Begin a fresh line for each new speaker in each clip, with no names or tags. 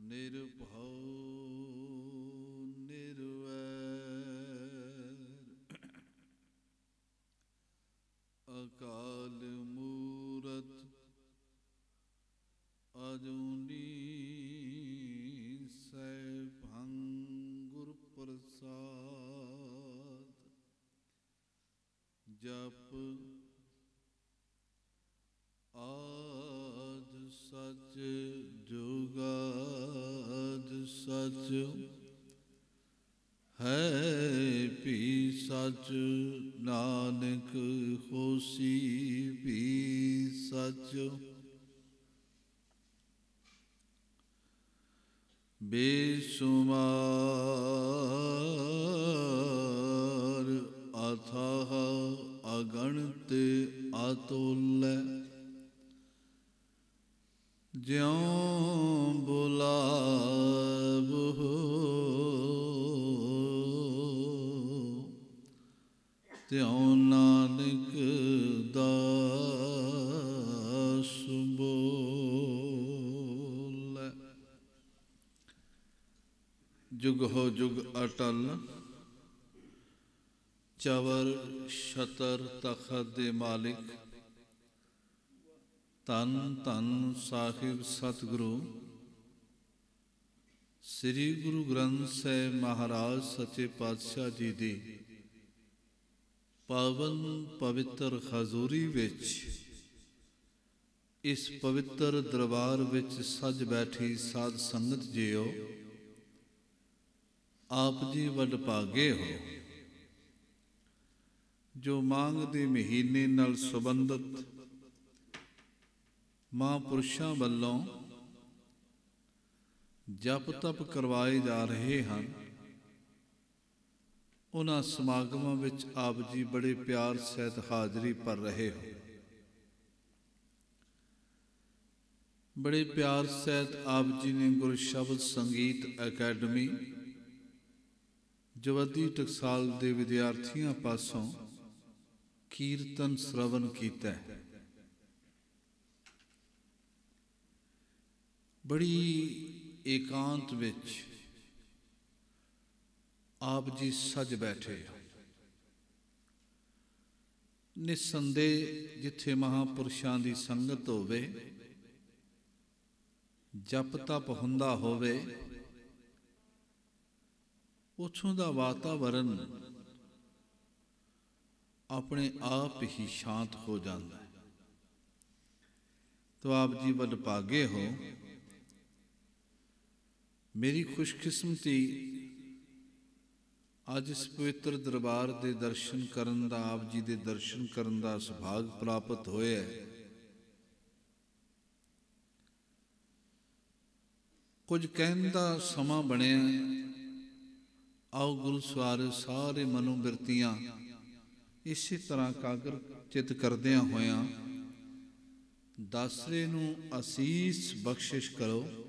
ਨਿਰਭਉ ਨਿਰਵੈਰ ਅਕਾਲ ਮੂਰਤ ਅਜੂਨੀ ਸੈਭੰ ਗੁਰ ਪ੍ਰਸਾਦ ਜਪ ਆਦ ਸਚ ਜੁਗਾਦ ਸਚ ਹੈ ਭੀ ਸਚ ਨਾਨਕ ਹੋਸੀ ਭੀ ਸਚ ਬੇਸ਼ੁਮਾਰ ਅਥਾਹ ਅਗਣਤ ਅਤੁੱਲ ਜਿਉ ਬੁਲਾਵਹੁ ਤਿਉ ਨਾਨਕ ਦਾਸ ਬੋਲੇ। ਜੁਗ ਹੋ ਜੁਗ ਅਟਲ ਚਵਰ ਛਤਰ ਤਖਤ ਦੇ ਮਾਲਿਕ ਧੰਨ ਧੰਨ ਸਾਹਿਬ ਸਤਿਗੁਰੂ ਸ੍ਰੀ ਗੁਰੂ ਗ੍ਰੰਥ ਸਾਹਿਬ ਮਹਾਰਾਜ ਸੱਚੇ ਪਾਤਸ਼ਾਹ ਜੀ ਦੀ ਪਾਵਨ ਪਵਿੱਤਰ ਹਜ਼ੂਰੀ ਵਿੱਚ ਇਸ ਪਵਿੱਤਰ ਦਰਬਾਰ ਵਿੱਚ ਸੱਜ ਬੈਠੀ ਸਾਧ ਸੰਗਤ ਜੀਓ, ਆਪ ਜੀ ਵੱਡ ਭਾਗੇ ਹੋ ਜੋ ਮਾਘ ਦੇ ਮਹੀਨੇ ਨਾਲ ਸੰਬੰਧਿਤ ਮਹਾਂਪੁਰਸ਼ਾਂ ਵੱਲੋਂ ਜਪ ਤਪ ਕਰਵਾਏ ਜਾ ਰਹੇ ਹਨ। ਉਹਨਾਂ ਸਮਾਗਮਾਂ ਵਿੱਚ ਆਪ ਜੀ ਬੜੇ ਪਿਆਰ ਸਹਿਤ ਹਾਜ਼ਰੀ ਭਰ ਰਹੇ ਹੋ। ਬੜੇ ਪਿਆਰ ਸਹਿਤ ਆਪ ਜੀ ਨੇ ਗੁਰ ਸ਼ਬਦ ਸੰਗੀਤ ਅਕੈਡਮੀ ਜਵੱਦੀ ਟਕਸਾਲ ਦੇ ਵਿਦਿਆਰਥੀਆਂ ਪਾਸੋਂ ਕੀਰਤਨ ਸ਼ਰਵਨ ਕੀਤਾ ਹੈ। ਬੜੀ ਏਕਾਂਤ ਵਿੱਚ ਆਪ ਜੀ ਸੱਜ ਬੈਠੇ। ਨਿਸੰਦੇਹ ਜਿੱਥੇ ਮਹਾਂਪੁਰਸ਼ਾਂ ਦੀ ਸੰਗਤ ਹੋਵੇ, ਜਪ ਤਪ ਹੁੰਦਾ ਹੋਵੇ, ਉੱਥੋਂ ਦਾ ਵਾਤਾਵਰਨ ਆਪਣੇ ਆਪ ਹੀ ਸ਼ਾਂਤ ਹੋ ਜਾਂਦਾ ਹੈ। ਤਾਂ ਆਪ ਜੀ ਵੱਡ ਭਾਗੇ ਹੋ। ਮੇਰੀ ਖੁਸ਼ਕਿਸਮਤੀ ਅੱਜ ਇਸ ਪਵਿੱਤਰ ਦਰਬਾਰ ਦੇ ਦਰਸ਼ਨ ਕਰਨ ਦਾ, ਆਪ ਜੀ ਦੇ ਦਰਸ਼ਨ ਕਰਨ ਦਾ ਸੁਭਾਗ ਪ੍ਰਾਪਤ ਹੋਇਆ ਹੈ। ਕੁਝ ਕਹਿਣ ਦਾ ਸਮਾਂ ਬਣਿਆ। ਆਓ ਗੁਰੂ ਸਵਾਰੇ ਸਾਰੇ ਮਨੋਬਿਰਤੀਆਂ ਇਸੇ ਤਰ੍ਹਾਂ ਕਾਗਰ ਚਿੱਤ ਕਰਦਿਆਂ ਹੋਇਆਂ ਦਾਸਰੇ ਨੂੰ ਅਸੀਸ ਬਖਸ਼ਿਸ਼ ਕਰੋ।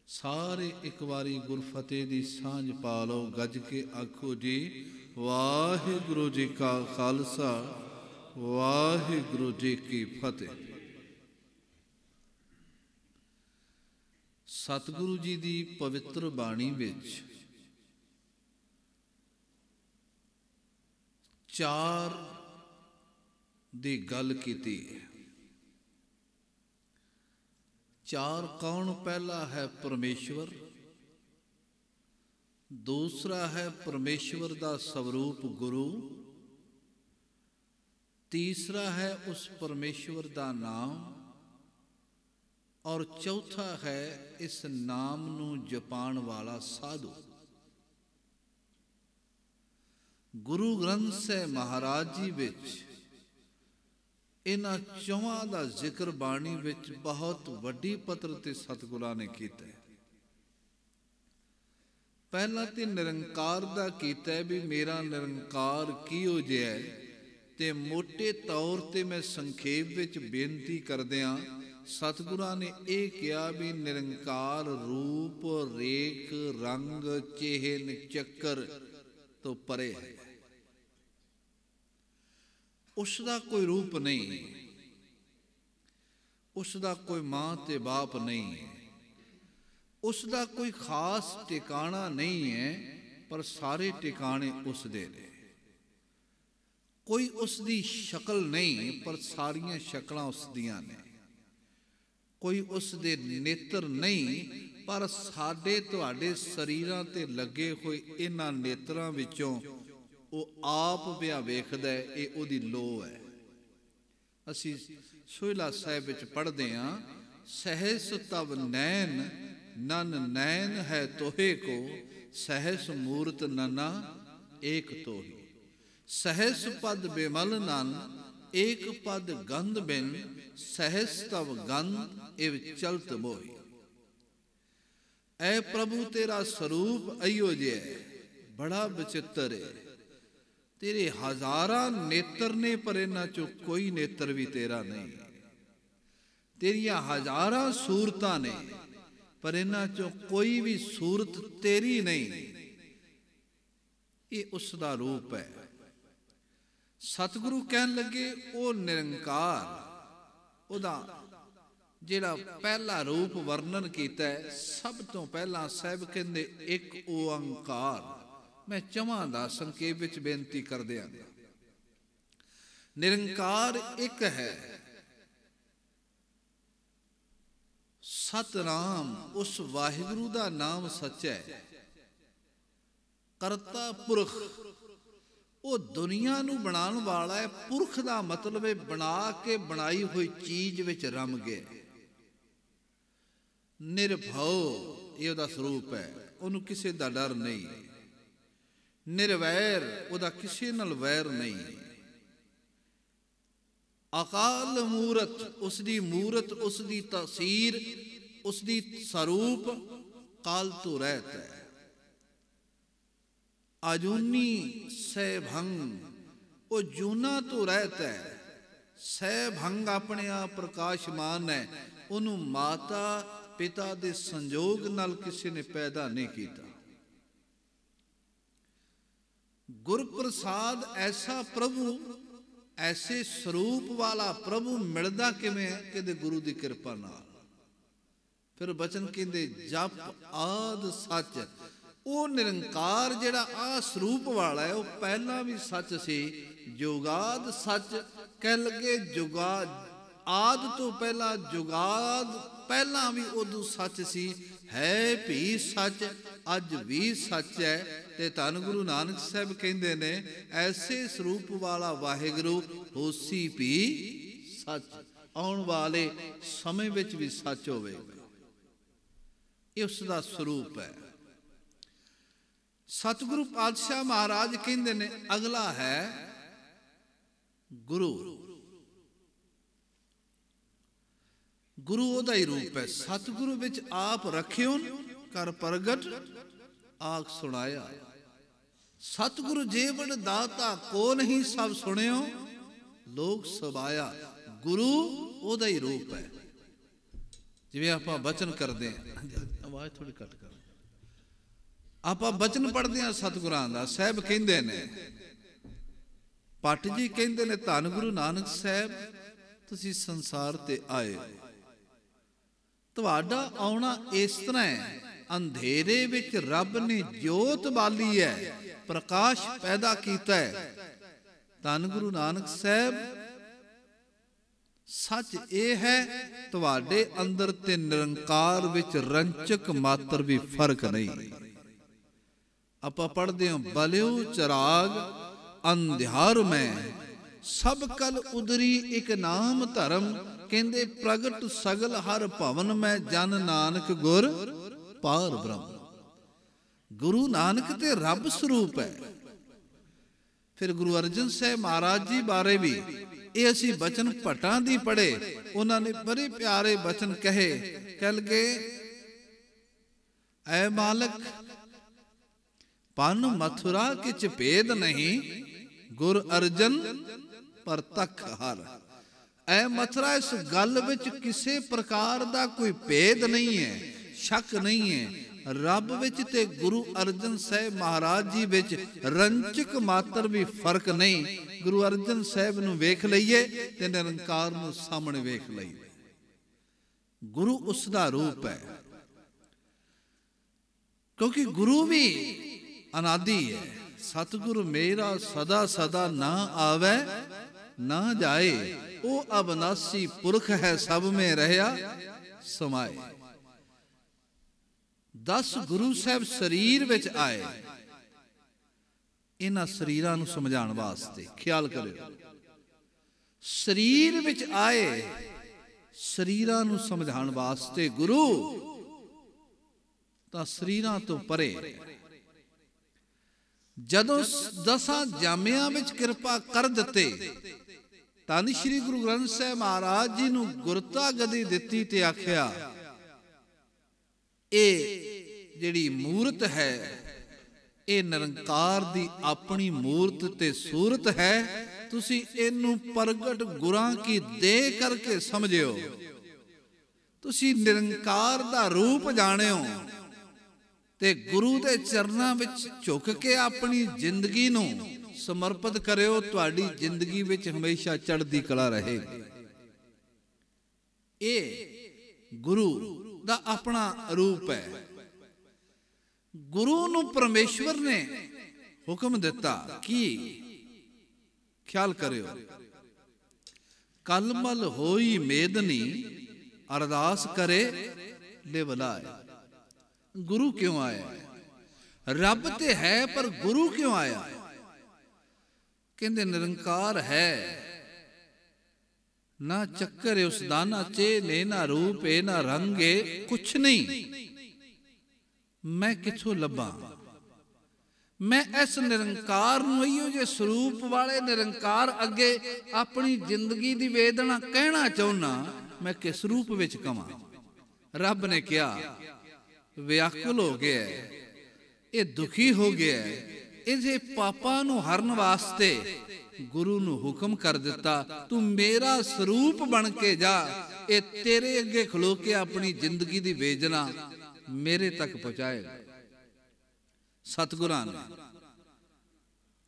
ਸਾਰੇ ਇੱਕ ਵਾਰੀ ਗੁਰਫਤਿਹ ਦੀ ਸਾਂਝ ਪਾ ਲਓ। ਗੱਜ ਕੇ ਆਖੋ ਜੀ, ਵਾਹਿਗੁਰੂ ਜੀ ਕਾ ਖਾਲਸਾ, ਵਾਹਿਗੁਰੂ ਜੀ ਕੀ ਫਤਿਹ। ਸਤਿਗੁਰੂ ਜੀ ਦੀ ਪਵਿੱਤਰ ਬਾਣੀ ਵਿੱਚ ਚਾਰ ਦੀ ਗੱਲ ਕੀਤੀ ਹੈ। ਚਾਰ ਕੌਣ? ਪਹਿਲਾ ਹੈ ਪਰਮੇਸ਼ਵਰ, ਦੂਸਰਾ ਹੈ ਪਰਮੇਸ਼ਵਰ ਦਾ ਸਵਰੂਪ ਗੁਰੂ, ਤੀਸਰਾ ਹੈ ਉਸ ਪਰਮੇਸ਼ਵਰ ਦਾ ਨਾਮ, ਔਰ ਚੌਥਾ ਹੈ ਇਸ ਨਾਮ ਨੂੰ ਜਪਾਣ ਵਾਲਾ ਸਾਧੂ। ਗੁਰੂ ਗ੍ਰੰਥ ਸਾਹਿਬ ਮਹਾਰਾਜ ਜੀ ਵਿੱਚ ਇਹਨਾਂ ਚੌਹਾਂ ਦਾ ਜ਼ਿਕਰ ਬਾਣੀ ਵਿੱਚ ਬਹੁਤ ਵੱਡੀ ਪੱਧਰ ਤੇ ਸਤਿਗੁਰਾਂ ਨੇ ਕੀਤਾ ਹੈ। ਪਹਿਲਾਂ ਤੇ ਨਿਰੰਕਾਰ ਦਾ ਕੀਤਾ ਹੈ ਵੀ ਮੇਰਾ ਨਿਰੰਕਾਰ ਕਿਹੋ ਜਿਹਾ ਹੈ, ਤੇ ਮੋਟੇ ਤੌਰ ਤੇ ਮੈਂ ਸੰਖੇਪ ਵਿੱਚ ਬੇਨਤੀ ਕਰਦਿਆਂ ਸਤਿਗੁਰਾਂ ਨੇ ਇਹ ਕਿਹਾ ਵੀ ਨਿਰੰਕਾਰ ਰੂਪ ਰੇਖ ਰੰਗ ਚਿਹਨ ਚੱਕਰ ਤੋਂ ਪਰੇ ਹੈ। ਉਸ ਦਾ ਕੋਈ ਰੂਪ ਨਹੀਂ, ਉਸ ਦਾ ਕੋਈ ਮਾਂ ਤੇ ਬਾਪ ਨਹੀਂ, उसका कोई खास ठिकाना नहीं है, पर सारे ठिकाने उसदे ने। कोई उसकी शक्ल नहीं, पर सारियां शक्लां उसदियां ने। कोई उसदे नेत्र नहीं, पर साडे तुहाडे शरीरां ते लगे हुए इन्हां नेत्रां विचों ਉਹ ਆਪ ਪਿਆ ਵੇਖਦਾ ਹੈ, ਇਹ ਉਹਦੀ ਲੋਹ ਹੈ। ਅਸੀਂ ਸੋਹਿਲਾ ਸਾਹਿਬ ਵਿੱਚ ਪੜ੍ਹਦੇ ਹਾਂ, ਸਹਿਸ ਤਵ ਨੈਣ ਨਨ ਨੈਣ ਹੈ ਤੋਹੇ ਕੋ, ਸਹਿਸ ਮੂਰਤ ਨਨਾ ਏਕ ਤੋਹੀ। ਸਹਿਸ ਪਦ ਬਿਮਲ ਨਨ ਏਕ ਪਦ ਗੰਧ ਬਿਨ, ਸਹਿਸ ਤਵ ਗੰਧ ਇਵ ਚਲਤ ਮੋਹੀ। ਐ ਪ੍ਰਭੂ ਤੇਰਾ ਸਰੂਪ ਅਈਓ ਜਿਹਾ ਬੜਾ ਬਚਿੱਤਰ ਹੈ। तेरे हजारा नेत्र ने, पर इन्हां चों कोई नेत्र भी तेरा नहीं। तेरिया हजारा सूरतां ने, पर इन्हां चों कोई भी सूरत तेरी नहीं। ये उसका रूप है। सतगुरु कहन लगे वो निरंकार, ओदा जिहड़ा पहला रूप वर्णन किया है, सब तो पहला साहिब कहंदे एक ओंकार। मैं चवां दा संक्षेप विच बेनती कर दिया। निरंकार एक है, सतनाम उस वाहिगुरु दा नाम सच्चा है। करता पुरख वो दुनिया नू बनाने वाला है। पुरख दा मतलब है बना के बनाई हुई चीज विच रम गए। निर्भव ये उहदा स्वरूप है, उहनू किसी दा डर नहीं। निर्वैर उहदा किसी नाल वैर नहीं। अकाल मूरत उसदी मूरत, उसदी तसीर, उसदी स्वरूप काल तो रहत है। अजूनी सहभंग वो जूना तो रहता है। सहभंग अपने आप प्रकाशमान है। उन्हों माता पिता दे संजोग नाल किसी ने पैदा नहीं किया। गुरप्रसाद ऐसा प्रभु, ऐसे स्वरूप वाला प्रभु मिलदा किवें? कहते गुरु की कृपा नाल। फिर बचन कहते जप आद सच। वो निरंकार जिहड़ा आ स्वरूप वाला है, वो पहला भी सच सी। जुगाद सच कह लगे, जुगाद आद तो पहला जुगाद पहला भी उदू सच सी। है भी सच, अज भी सच है। ते धन गुरु नानक साहब कहते ने ऐसे स्वरूप वाला वाहिगुरु होसी भी सच, आने वाले समय विच भी सच होवेगा। ये उसका स्वरूप है। सतगुरु पातशाह महाराज कहते ने अगला है गुरु। गुरु ओदा ही रूप है। सतगुरु विच आप रखियो कर प्रगट आख सुनाया। सतगुरु जेवड़ दाता को नहीं सब सुनियो लोग सबाया। गुरु ओदा ही रूप है। जिवें आपां बचन करते हैं, आवाज थोड़ी कट कर, आपां बचन पढ़ते हैं सतगुरां दा। साहब कहंदे ने, पट जी कहंदे ने धन गुरु नानक साहब तुसीं संसार ते आए हो। तुहाडा आउणा इस तरह है, अंधेरे विच रब ने जोत बाली है, प्रकाश पैदा किया है। धन गुरु नानक साहब सच ये है, तुहाडे अंदर ते निरंकार विच रंचक मात्र भी फर्क नहीं। आपां पढ़दे हां बलियो चिराग अंधियार में सब कल उदरी एक नाम धर्म। कहंदे प्रगट सगल हर भवन में जन नानक गुर पार ब्रह्म। गुरु नानक ते रब स्वरूप है। फिर गुरु अर्जन साहब महाराज जी बारे भी ये असी बचन भट्टां दी पढ़े। उन्होंने बड़े प्यारे बचन कहे। कह लगे ऐ मालक पन मथुरा किच भेद नहीं, गुर अर्जन पर तक हर। ऐ मथुरा इस गल विच किसी प्रकार का कोई भेद नहीं है, शक नहीं है। रब विच ते गुरु अर्जन साहब महाराज जी विच रंचक मात्र भी फर्क नहीं। गुरु अर्जन साहब नूं वेख लईए ते निरंकार नूं सामने वेख लईए। गुरु उसदा रूप है। क्योंकि गुरु भी अनादि है। सतगुरु मेरा सदा सदा ना आवे ना जाए, ओ अविनाशी पुरख है सब में रहया समाए। 10 गुरु साहब शरीर विच आए, इन्हां शरीरां नूं समझाउण वास्ते। ख्याल करियो, शरीर विच आए शरीरां नूं समझाउण वास्ते गुरु, तां शरीरां तो परे। जदों 10 जामियां विच किरपा कर दिते, धन श्री गुरु ग्रंथ साहिब महाराज जी नूं गुरता गदी दित्ती ते आख्या, ए जिहड़ी मूरत है ये निरंकार दी अपनी मूरत ते सूरत है, तुसी इनू प्रगट गुरां की दे करके समझियो। तुसी निरंकार दा रूप जाणियो ते गुरु दे चरनां विच झुक के अपनी जिंदगी नू समर्पित करियो, तुहाडी जिंदगी विच हमेशा चढ़दी कला रहेगी। ये गुरु दा अपना रूप है। गुरु नू परमेश्वर ने हुक्म दिता कि, ख्याल करियो, कलमल होई मेदनी अरदास करे लिवलाए। गुरु क्यों आया? रब ते है पर गुरु क्यों आया? कहंदे निरंकार है, ना चक्कर उस दाना चे ने, ना रूप ए ना रंगे, कुछ नहीं। मैं किथों लभा? मैं इस निरंकार नूं जे स्वरूप वाले निरंकार अगे अपनी जिंदगी दी वेदना कहना चाहुना, मैं किस रूप विच कवां? रब ने कहा, व्याकुल हो गया है, ये दुखी हो गया है, इसे पापा नूं हरन वास्ते गुरु नूं हुक्म कर दिता, तू मेरा स्वरूप बन के जा, ये तेरे अगे खलो के अपनी जिंदगी दी वेदना मेरे तक पहुंचाएगा। सतगुरां ने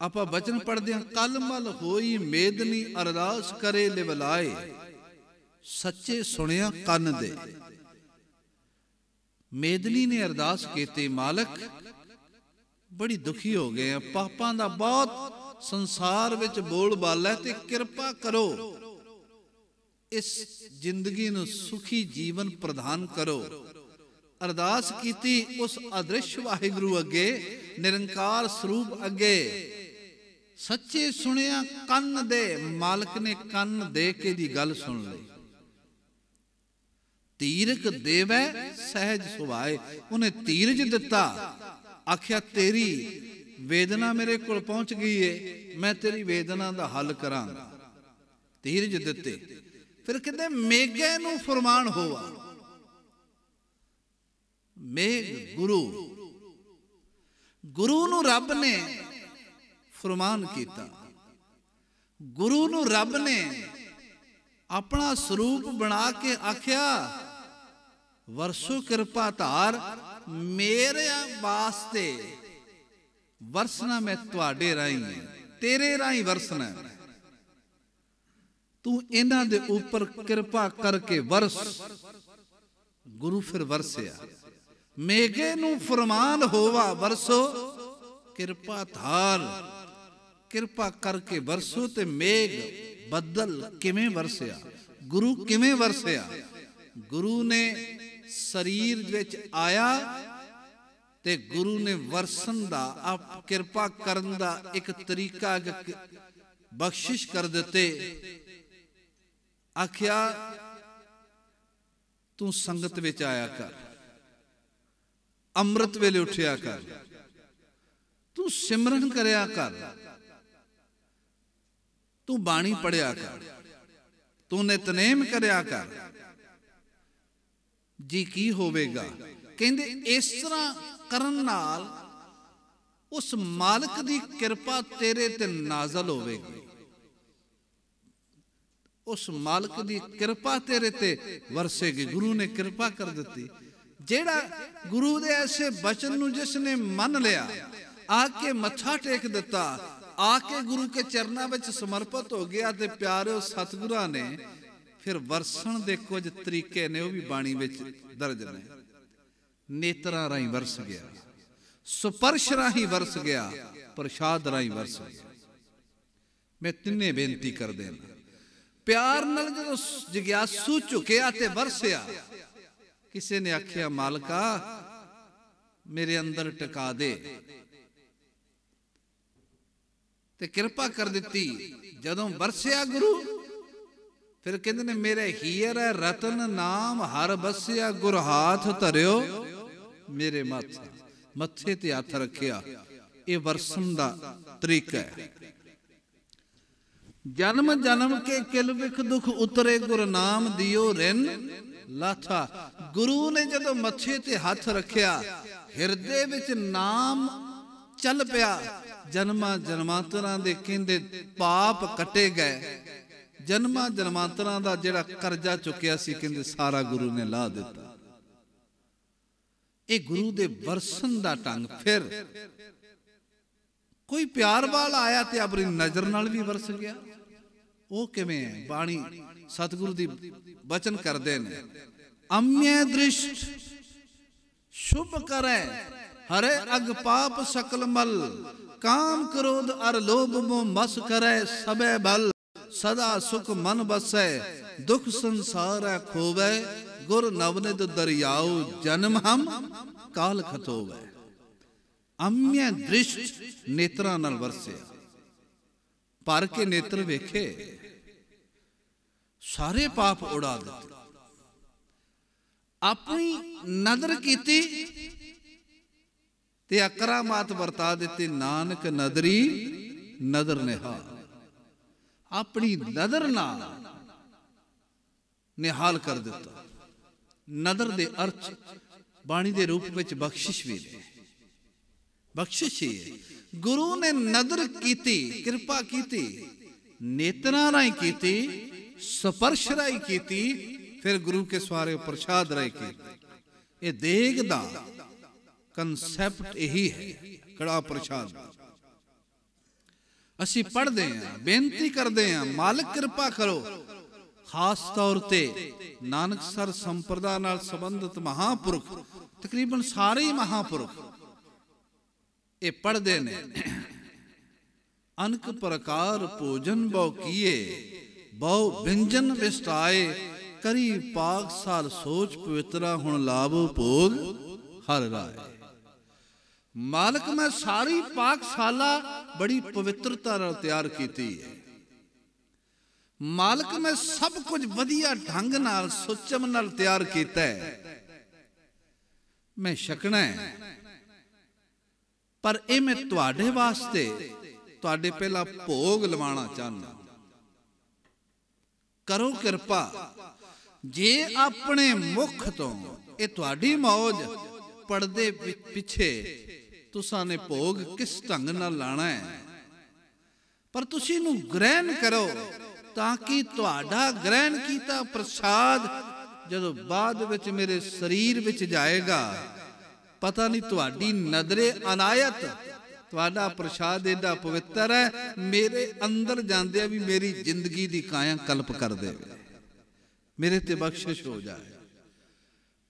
आपां बचन पढ़दे हां, कलमल होई मेदनी अरदास करे लिवलाए, सच्चे सुनिया कन दे। मेदनी ने अरदास कीती, मालक बड़ी दुखी हो गए हैं, पापां दा बहुत संसार विच बोल बाला, ते कृपा करो इस जिंदगी नूं सुखी जीवन प्रदान करो। अरदास कीती उस अदृश्य वाहिगुरु अगे, निरंकार स्वरूप अगे, सच्चे सुनिया कन दे। मालक ने कन दे के दी गल सुन ली। तीरक देवै सहज सुभाए, उन्हें तीरज दिता, आख्या तेरी वेदना मेरे कोल पहुंच गई है, मैं तेरी वेदना दा हल करांगा। धीरज दिते। फिर कहते मेघे नूं फरमान होवा। मेघ गुरु, गुरु नूं रब ने फरमान किया। गुरु नूं रब ने अपना स्वरूप बना के आख्या, वरसो कृपा धार, मेरे वास्ते वरसना मैं तुहाडे राही, तेरे राही वरसना। तू इन्हां दे ऊपर कृपा करके वरस। गुरु फिर वरसिया। मेघे नूं फरमान होवा, वरसो कृपा धार, कृपा करके वरसो। ते मेघ बदल किवें वरसिया? गुरु किवें वरसिया? गुरु ने शरीर विच आया ते गुरु ने वरसन दा, आप कृपा करन दा एक तरीका बख्शिश कर दिते। आख्या तू संगत विच आया कर, अमृत वेले उठिया कर, तू सिमरन करया कर, तू बाणी पढ़िया कर, तू नितनेम करया कर। जी की होवेगा? कहंदे इस तरह करन नाल उस मालिक दी कृपा तेरे ते नाज़ल होवेगी। उस मालिक दी कृपा तेरे ते वरसेगी। गुरु ने कृपा कर दी। जेड़ा गुरु दे ऐसे बचन नूं जिसने मन लिया, आके मत्था टेक दिता, आके गुरु के चरणों में समर्पित हो गया, ते प्यारे सतगुरां ने फिर वरसन दे कुछ तरीके ने, वह भी बाणी विच दर्ज ने। नेत्रां राहीं वरस गया। स्पर्श राही वरस गया, प्रसाद राही वरस गया। मैं तिन्ने बेनती कर देना, प्यार नाल जदों जिग्यासू झुकिया ते वरसिया, किसी ने आखिया मालका मेरे अंदर टिका दे, ते कृपा कर दी। जदों वरसिया गुरु, फिर कहते ने मेरे हीर है रतन नाम हर बसिया, गुर हाथ धरियो मेरे माथे, मथे ते हथ रखिया। ये वरसन दा तरीका है। जन्म जन्म के किल विख दुख उतरे, गुर नाम दियो रिन लाथा। गुरु ने जदों मथे ते हथ रखिया, हिरदे विच नाम चल पिया। जन्मां जन्मांतरां दे कहंदे पाप कटे गए, जन्मां जन्मांतरां दा जिहड़ा करजा चुकिया सी कहंदे सारा गुरु ने ला दिता। ये गुरु दे वरसन दा ढंग। फिर कोई प्यार वाल आया ते अपनी नजर नाल भी वरस गया। वो किवें है? बाणी सतगुरु दी वचन करदे ने, अम्य दृष्ट शुभ करे, हरे अग पाप सकल मल, काम क्रोध अर लोभ मोह मस करे, सबे बल सदा सुख मन बसै, दुख संसार है खोवे, गुर नवनिध दरियाओ, जन्म हम काल खतोवे। अम्य दृष्ट नेत्रां नाल वरसिया, भर के नेत्र वेखे, सारे पाप उड़ा दिते। अपनी नदर कीती ते अकरामात वरता दिते, नानक नदरी नदर निहाल। अपनी नदर नाल निहाल कर दिता। नदर दे अर्थ बाणी दे रूप विच बख्शिश भी ने, बख्शिश ही है। गुरु ने नदर कीती, कृपा कीती, नेत्रां राही कीती, स्पर्श राही कीती, फिर गुरु के सवारे प्रसाद राही कीती। ये देग दा कंसैप्ट यही है, कड़ा प्रसाद। असी पढ़ते हैं, बेनती करते हैं, मालिक कृपा करो। खास तौर ते नानक सर संप्रदा नाल संबंधित महापुरुख, तकरीबन सारे ही महापुरुख ये पढ़ते ने, अनक प्रकार भोजन बहु किए, बहु व्यंजन विस्ताए, करी पाकशाल सोच पवित्रा, हुण लाभो भोग हर राय। मालिक मैं सारी पाकशाला बड़ी पवित्रता नाल तैयार कीती है। मालिक मैं सब कुछ वधिया ढंग नाल सुचम नाल तैयार कीता है। मैं छकना है, पर ये मैं तुहाडे वास्ते तुहाडे पहला भोग लवाना चाहना। करो कृपा, जे अपने मुख तो ये तुहाडी मौज पड़दे पिछे तुसां ने भोग किस ढंग नाल लाना है, पर तुसीं नूं ग्रहण करो, ताकि तुहाडा ग्रहण कीता प्रसाद जदों बाद विच मेरे शरीर विच जाएगा, पता नहीं तुहाडी नदरे अनायत तुहाडा प्रसाद एडा पवित्र है, मेरे अंदर जांदे भी मेरी जिंदगी दी काया कल्प कर दे, मेरे ते बख्शिश हो जाए।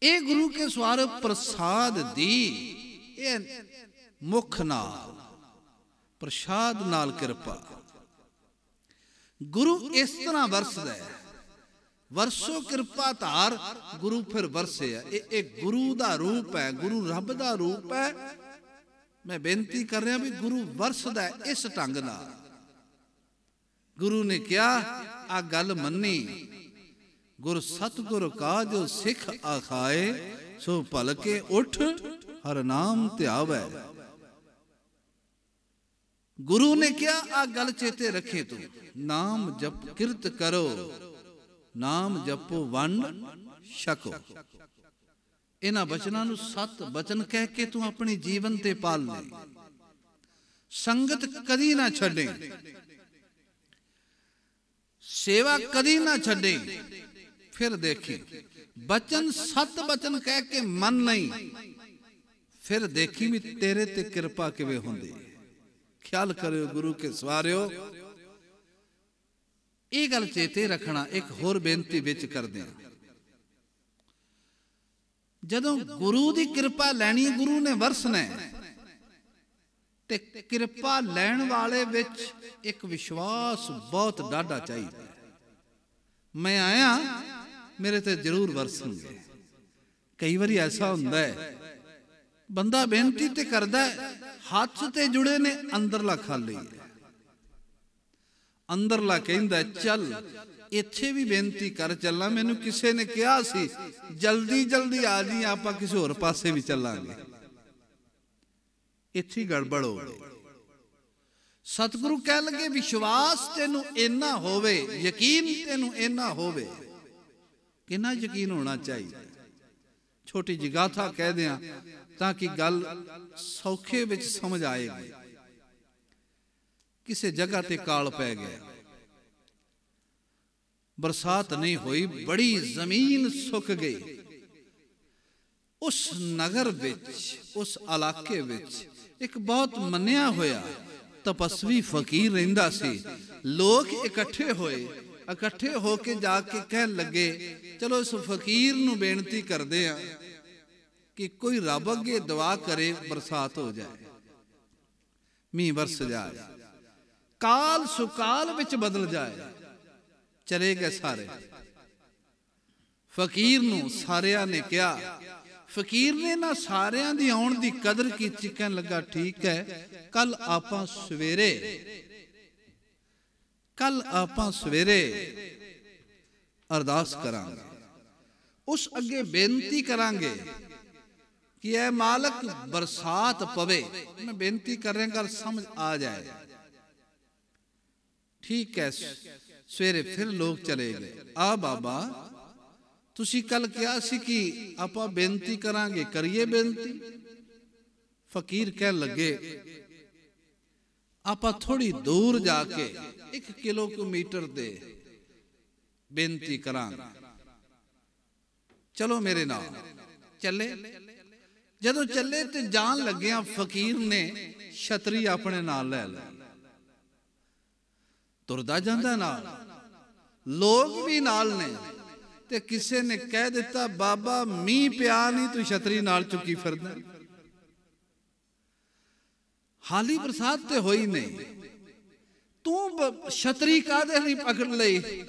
ये गुरु के सवार प्रसाद दी, ये मुख नाल प्रसाद नाल कृपा। गुरु इस तरह वरसदा है, वरसो कृपा धार, गुरु फिर वरसे है। ये गुरु दा रूप है, गुरु रब दा रूप है। मैं बेनती कर रहा भी गुरु वरसदा है इस ढंग नाल। गुरु ने क्या आ गल मन्नी, गुर सतगुर का जो सिख आखाए, सो भलके उठ हर नाम ध्यावै। गुरु ने क्या आ गल चेते रखे, तू नाम जप किरत करो, नाम जपो वंड छको। इन्हां वचनां नूं 7 वचन कह के तू अपनी जीवन ते पाल ले। संगत कदी ना छड्डे, सेवा कदी ना छड्डे। फिर देखी वचन 7 वचन कह के मन नहीं, फिर देखी भी तेरे ते कृपा किवें हुंदी। ख्याल करियो गुरु के सवारियो, ये गल चेते रखना। एक होर बेनती विच करदे हां, जदों गुरु की कृपा लैनी, गुरु ने वरसना, ਤੇ ਕਿਰਪਾ ਲੈਣ ਵਾਲੇ ਵਿੱਚ ਇੱਕ ਵਿਸ਼ਵਾਸ ਬਹੁਤ ਡਾਢਾ ਚਾਹੀਦਾ। ਮੈਂ ਆਇਆ, ਮੇਰੇ ਤੇ ਜ਼ਰੂਰ ਵਰਸਣਗੇ। ਕਈ ਵਾਰੀ ਐਸਾ ਹੁੰਦਾ ਹੈ, ਬੰਦਾ ਬੇਨਤੀ ਤੇ ਕਰਦਾ, ਹੱਥ ਤੇ ਜੁੜੇ ਨੇ, ਅੰਦਰਲਾ ਖਾਲੀ ਹੈ। ਅੰਦਰਲਾ ਕਹਿੰਦਾ ਚੱਲ ਇੱਥੇ ਵੀ ਬੇਨਤੀ ਕਰ ਚੱਲਾਂ, ਮੈਨੂੰ ਕਿਸੇ ਨੇ ਕਿਹਾ ਸੀ ਜਲਦੀ ਜਲਦੀ ਆ ਜੀ, ਆਪਾਂ ਕਿਸੇ ਹੋਰ ਪਾਸੇ ਵੀ ਚੱਲਾਂਗੇ। ਇੱਥੇ ਗੜਬੜ ਹੋ ਗਈ। ਸਤਿਗੁਰੂ ਕਹਿ ਲਗੇ ਵਿਸ਼ਵਾਸ ਤੈਨੂੰ ਇੰਨਾ ਹੋਵੇ, ਯਕੀਨ ਤੈਨੂੰ ਇੰਨਾ ਹੋਵੇ। ਕਿੰਨਾ ਯਕੀਨ ਹੋਣਾ ਚਾਹੀਦਾ। ਛੋਟੀ ਜਿਹੀ ਗਾਥਾ ਕਹਿ ਦਿਆਂ ਤਾਂ ਕਿ ਗੱਲ ਸੌਖੇ ਵਿੱਚ ਸਮਝ ਆਏਗੀ। ਕਿਸੇ ਜਗ੍ਹਾ ਤੇ ਕਾਲ ਪੈ ਗਿਆ, ਬਰਸਾਤ ਨਹੀਂ ਹੋਈ, ਬੜੀ ਜ਼ਮੀਨ ਸੁੱਕ ਗਈ। ਉਸ ਨਗਰ ਵਿੱਚ, ਉਸ ਇਲਾਕੇ ਵਿੱਚ ਇੱਕ ਬਹੁਤ ਮੰਨਿਆ ਹੋਇਆ ਤਪਸਵੀ ਫਕੀਰ ਰਹਿੰਦਾ ਸੀ। ਲੋਕ ਇਕੱਠੇ ਹੋਏ, ਇਕੱਠੇ ਹੋ ਕੇ ਜਾ ਕੇ ਕਹਿਣ ਲੱਗੇ, ਚਲੋ ਇਸ ਫਕੀਰ ਨੂੰ ਬੇਨਤੀ ਕਰਦੇ ਆ ਕਿ ਕੋਈ ਰੱਬ ਅੱਗੇ ਦੁਆ ਕਰੇ, ਬਰਸਾਤ ਹੋ ਜਾਏ, ਮੀਂਹ ਵਰਸ ਜਾਏ, ਕਾਲ ਸੁਕਾਲ ਵਿੱਚ ਬਦਲ ਜਾਏ। ਚਲੇ ਗਏ ਸਾਰੇ। ਫਕੀਰ ਨੂੰ ਸਾਰਿਆਂ ਨੇ ਕਿਹਾ, ਫਕੀਰ ਨੇ ਨਾ ਸਾਰਿਆਂ ਦੀ ਆਉਣ ਦੀ ਕਦਰ ਕੀਤੀ। ਕਹਿਣ ਲੱਗਾ ਠੀਕ ਹੈ, ਕੱਲ ਆਪਾਂ ਸਵੇਰੇ ਅਰਦਾਸ ਕਰਾਂਗੇ, ਉਸ ਅੱਗੇ ਬੇਨਤੀ ਕਰਾਂਗੇ ਕਿ ਐ ਮਾਲਕ ਬਰਸਾਤ ਪਵੇ। ਮੈਂ ਬੇਨਤੀ ਕਰ ਰਿਹਾ, ਗੱਲ ਸਮਝ ਆ ਜਾਏ। ਠੀਕ ਹੈ, ਸਵੇਰੇ ਫਿਰ ਲੋਕ ਚਲੇ ਗਏ। ਆ ਬਾਬਾ, ਤੁਸੀਂ ਕੱਲ ਕਿਹਾ ਸੀ ਕਿ ਆਪਾਂ ਬੇਨਤੀ ਕਰਾਂਗੇ, ਕਰੀਏ ਬੇਨਤੀ। ਫਕੀਰ ਕਹਿਣ ਲੱਗੇ ਆਪਾਂ ਥੋੜੀ ਦੂਰ ਜਾ ਕੇ 1 ਕਿਲੋਮੀਟਰ ਦੇ ਬੇਨਤੀ ਕਰਾਂਗੇ, ਚਲੋ ਮੇਰੇ ਨਾਲ। ਚੱਲੇ। ਜਦੋਂ ਚੱਲੇ ਤੇ ਜਾਣ ਲੱਗਿਆ, ਫਕੀਰ ਨੇ ਛਤਰੀ ਆਪਣੇ ਨਾਲ ਲੈ ਲਈ। ਤੁਰਦਾ ਜਾਂਦਾ ਨਾਲ, ਲੋਕ ਵੀ ਨਾਲ ਨੇ। ਤੇ ਕਿਸੇ ਨੇ ਕਹਿ ਦਿੱਤਾ, ਬਾਬਾ ਮੀਂਹ ਪਿਆ ਨਹੀਂ, ਤੂੰ ਛਤਰੀ ਨਾਲ ਚੁੱਕੀ ਫਿਰਦਾ। ਹਾਲੀ ਬਰਸਾਤ ਤੇ ਹੋਈ ਨਹੀਂ, ਤੂੰ ਛਤਰੀ ਕਾਹਦੇ ਲਈ ਪਕੜ ਲਈ?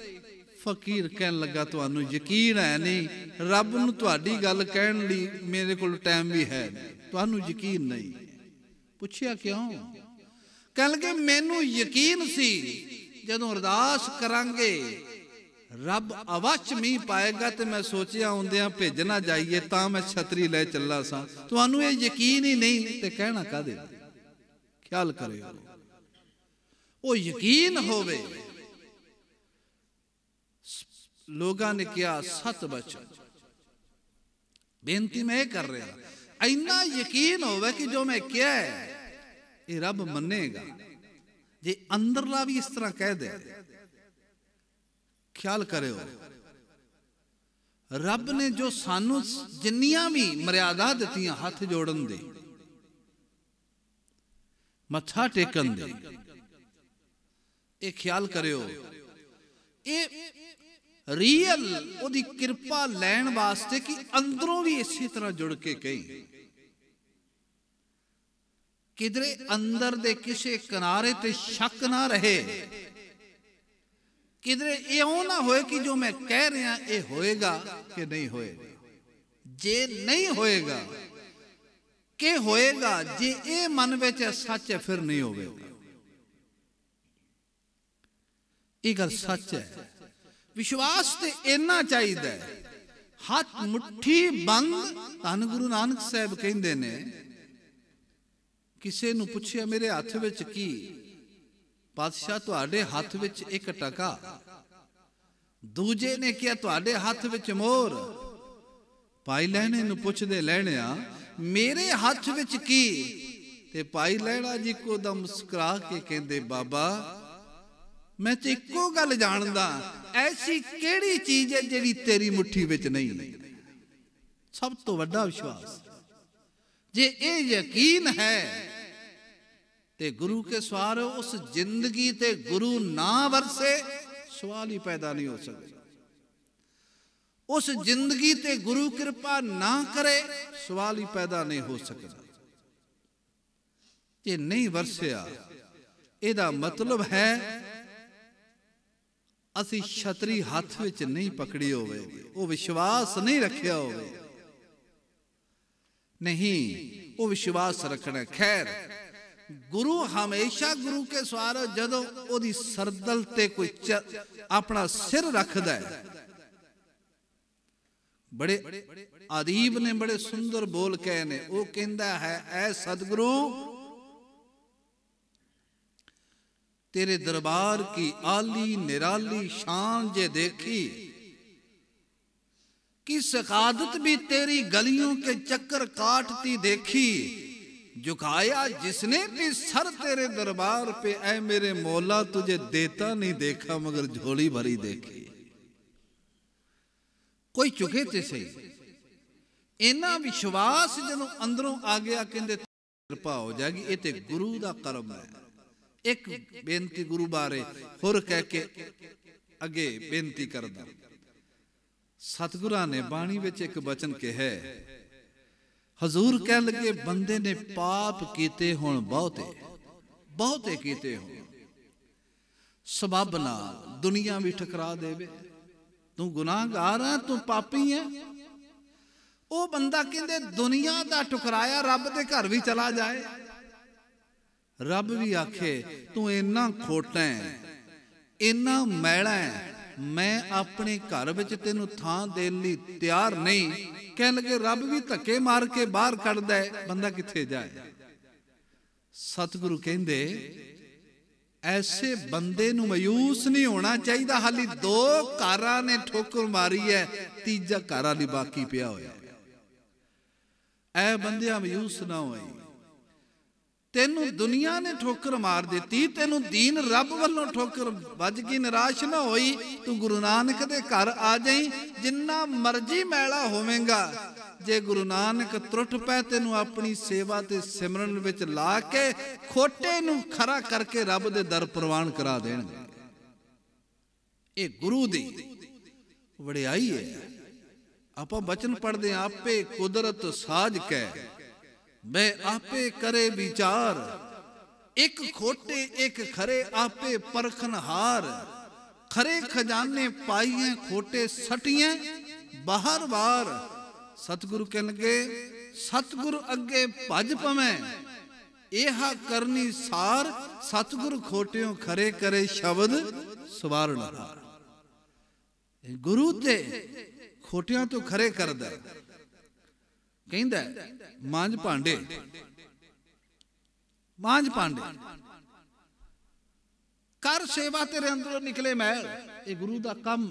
ਫਕੀਰ ਕਹਿਣ ਲੱਗਾ ਤੁਹਾਨੂੰ ਯਕੀਨ ਹੈ ਨਹੀਂ, ਰੱਬ ਨੂੰ ਤੁਹਾਡੀ ਗੱਲ ਕਹਿਣ ਲਈ ਮੇਰੇ ਕੋਲ ਟਾਈਮ ਵੀ ਹੈ ਨਹੀਂ, ਤੁਹਾਨੂੰ ਯਕੀਨ ਨਹੀਂ। ਪੁੱਛਿਆ ਕਿਉਂ? ਕਹਿਣ ਲੱਗੇ ਮੈਨੂੰ ਯਕੀਨ ਸੀ ਜਦੋਂ ਅਰਦਾਸ ਕਰਾਂਗੇ ਰੱਬ ਅਵੱਚ ਮੀਂਹ ਪਾਏਗਾ, ਤੇ ਮੈਂ ਸੋਚਿਆ ਆਉਂਦਿਆਂ ਭਿੱਜ ਨਾ ਜਾਈਏ, ਤਾਂ ਮੈਂ ਛਤਰੀ ਲੈ ਚੱਲਾ ਸਾਂ। ਤੁਹਾਨੂੰ ਇਹ ਯਕੀਨ ਹੀ ਨਹੀਂ ਤੇ ਕਹਿਣਾ ਕਾਹਦੇ? ਖਿਆਲ ਕਰਿਓ, ਉਹ ਯਕੀਨ ਹੋਵੇ। ਲੋਕਾਂ ਨੇ ਕਿਹਾ 7 ਬਚਨ। ਬੇਨਤੀ ਮੈਂ ਇਹ ਕਰ ਰਿਹਾ, ਇੰਨਾ ਯਕੀਨ ਹੋਵੇ ਕਿ ਜੋ ਮੈਂ ਕਿਹਾ ਇਹ ਰੱਬ ਮੰਨੇਗਾ। ਜੇ ਅੰਦਰਲਾ ਵੀ ਇਸ ਤਰ੍ਹਾਂ ਕਹਿ ਦੇ, ਖਿਆਲ ਕਰਿਓ, ਰੱਬ ਨੇ ਜੋ ਸਾਨੂੰ ਜਿੰਨੀਆਂ ਵੀ ਮਰਿਆਦਾ ਦਿੱਤੀਆਂ, ਹੱਥ ਜੋੜਨ ਦੀ, ਮੱਥਾ ਟੇਕਣ ਦੀ, ਇਹ ਖਿਆਲ ਕਰਿਓ, ਇਹ ਰੀਅਲ ਉਹਦੀ ਕਿਰਪਾ ਲੈਣ ਵਾਸਤੇ ਕਿ ਅੰਦਰੋਂ ਵੀ ਇਸੇ ਤਰ੍ਹਾਂ ਜੁੜ ਕੇ ਕਹੀ। ਕਿਧਰੇ ਅੰਦਰ ਦੇ ਕਿਸੇ ਕਿਨਾਰੇ ਤੇ ਸ਼ੱਕ ਨਾ ਰਹੇ, ਕਿਧਰੇ ਇਉਂ ਨਾ ਹੋਏ ਕਿ ਜੋ ਮੈਂ ਕਹਿ ਰਿਹਾ ਇਹ ਹੋਏਗਾ ਕਿ ਨਹੀਂ ਹੋਏਗਾ। ਜੇ ਨਹੀਂ ਹੋਏਗਾ ਕਿ ਹੋਏਗਾ, ਜੇ ਇਹ ਮਨ ਵਿੱਚ ਸੱਚ ਹੈ ਫਿਰ ਨਹੀਂ ਹੋਵੇਗਾ। ਇਹ ਗੱਲ ਸੱਚ ਹੈ। ਵਿਸ਼ਵਾਸ ਤੇ ਇੰਨਾ ਚਾਹੀਦਾ ਹੈ, ਹੱਥ ਮੁੱਠੀ ਬੰਦ। ਧੰਨ ਗੁਰੂ ਨਾਨਕ ਸਾਹਿਬ ਕਹਿੰਦੇ ਨੇ, ਕਿਸੇ ਨੂੰ ਪੁੱਛਿਆ ਮੇਰੇ ਹੱਥ ਵਿੱਚ ਕੀ? ਪਾਤਸ਼ਾਹ ਤੁਹਾਡੇ ਹੱਥ ਵਿੱਚ 1 ਟਕਾ। ਦੂਜੇ ਨੇ ਕਿਹਾ ਤੁਹਾਡੇ ਹੱਥ ਵਿੱਚ ਮੋਹਰ। ਭਾਈ ਲਹਿਣੇ ਨੂੰ ਪੁੱਛਦੇ, ਲੈਣਿਆ ਮੇਰੇ ਹੱਥ ਵਿੱਚ ਕੀ? ਤੇ ਭਾਈ ਲਹਿਣਾ ਜੀ ਕੋ ਦਮ ਮੁਸਕਰਾ ਕੇ ਕਹਿੰਦੇ, ਬਾਬਾ ਮੈਂ ਤੇ ਇੱਕੋ ਗੱਲ ਜਾਣਦਾ, ਐਸੀ ਕਿਹੜੀ ਚੀਜ਼ ਹੈ ਜਿਹੜੀ ਤੇਰੀ ਮੁੱਠੀ ਵਿੱਚ ਨਹੀਂ? ਸਭ ਤੋਂ ਵੱਡਾ ਵਿਸ਼ਵਾਸ। ਜੇ ਇਹ ਯਕੀਨ ਹੈ ਤੇ ਗੁਰੂ ਕੇ ਸਵਾਰ ਉਸ ਜ਼ਿੰਦਗੀ ਤੇ ਗੁਰੂ ਨਾ ਵਰਸੇ, ਸਵਾਲ ਹੀ ਪੈਦਾ ਨਹੀਂ ਹੋ ਸਕਦਾ। ਉਸ ਜ਼ਿੰਦਗੀ ਤੇ ਗੁਰੂ ਕਿਰਪਾ ਨਾ ਕਰੇ, ਸਵਾਲ ਹੀ ਪੈਦਾ ਨਹੀਂ ਹੋ ਸਕਦਾ। ਜੇ ਨਹੀਂ ਵਰਸਿਆ ਇਹਦਾ ਮਤਲਬ ਹੈ ਅਸੀਂ ਛਤਰੀ ਹੱਥ ਵਿੱਚ ਨਹੀਂ ਪਕੜੀ ਹੋਵੇਗੀ, ਉਹ ਵਿਸ਼ਵਾਸ ਨਹੀਂ ਰੱਖਿਆ ਹੋਵੇ। ਨਹੀਂ, ਉਹ ਵਿਸ਼ਵਾਸ ਰੱਖਣਾ। ਖੈਰ, गुरु हमेशा गुरु के सवार जदों ओदी सरदल ते कोई अपना सिर रखदा है। बड़े अदीब ने बड़े सुंदर बोल कहे ने, वो कहंदा है ऐ सतगुरु तेरे दरबार की आली निराली शान जे देखी कि सकादत भी तेरी गलियों के चक्कर काटती देखी, झुकाया जिसने भी सर तेरे दरबार पे, ऐ मेरे मौला तुझे देता नहीं देखा मगर झोली भरी देखी। कोई चुके ते सही, इना विश्वास जदों अंदरों आ गया कहंदे कृपा हो जाएगी। ये ते गुरु दा करम है। एक बेनती गुरु बारे होर कह के अगे बेनती करदा। सतगुरां ने बाणी विच एक वचन कहा, हजूर कह लगे बंदे ने पाप कीते होण बहुते बहुते कीते होण, सबब नाल दुनिया भी ठकरा देवे, तू गुनाहगार है, तू पापी है। वो बंदा कहंदे दुनिया दा ठुकराया रब दे घर भी चला जाए, रब भी आखे तू इन्ना खोटा है, इन्ना मैला है, मैं अपने घर विच तेनू थां देण लई तैयार नहीं। कह लगे रब भी धक्के मार के बाहर कढ़दा है, बंदा किथे जाए। सतगुरु कहंदे ऐसे बंदे नू मायूस नहीं होना चाहिए। हाली दो कारां ने ठोकर मारी है, तीजा कार हाली बाकी पिया होया। ऐ बंदिया मायूस ना होई, तेनू दुनिया ने ठोकर मार दी, तेनू दीन रब वालों ठोकर वज गई, निराश ना होई। तू गुरु नानक दे घर आ जाई, जिन्ना मर्जी मैला होवेगा, जे गुरु नानक त्रुट पै तेनू अपनी सेवा ते सिमरन विच ला के खोटे नू खरा करके रब दे दर प्रवान करा देणगे। ये गुरु दी वडियाई है। आपां बचन पढ़दे, आपे कुदरत साज कै मैं आपे करे विचार, एक खोटे एक खरे आपे परखन हार, खरे खजाने पाइए खोटे सटिए बाहर बार। सतगुरु कह लगे सतगुरु अगे भज पवें, यह करनी सार, सतगुरु खोटियों खरे करे शब्द सवारण हार। गुरु ते खोटियां तो खरे करदा, कहंदा मांझ भांडे मांझ भांडे कर सेवा, तेरे अंदरों निकले मैल। ये गुरु दा कम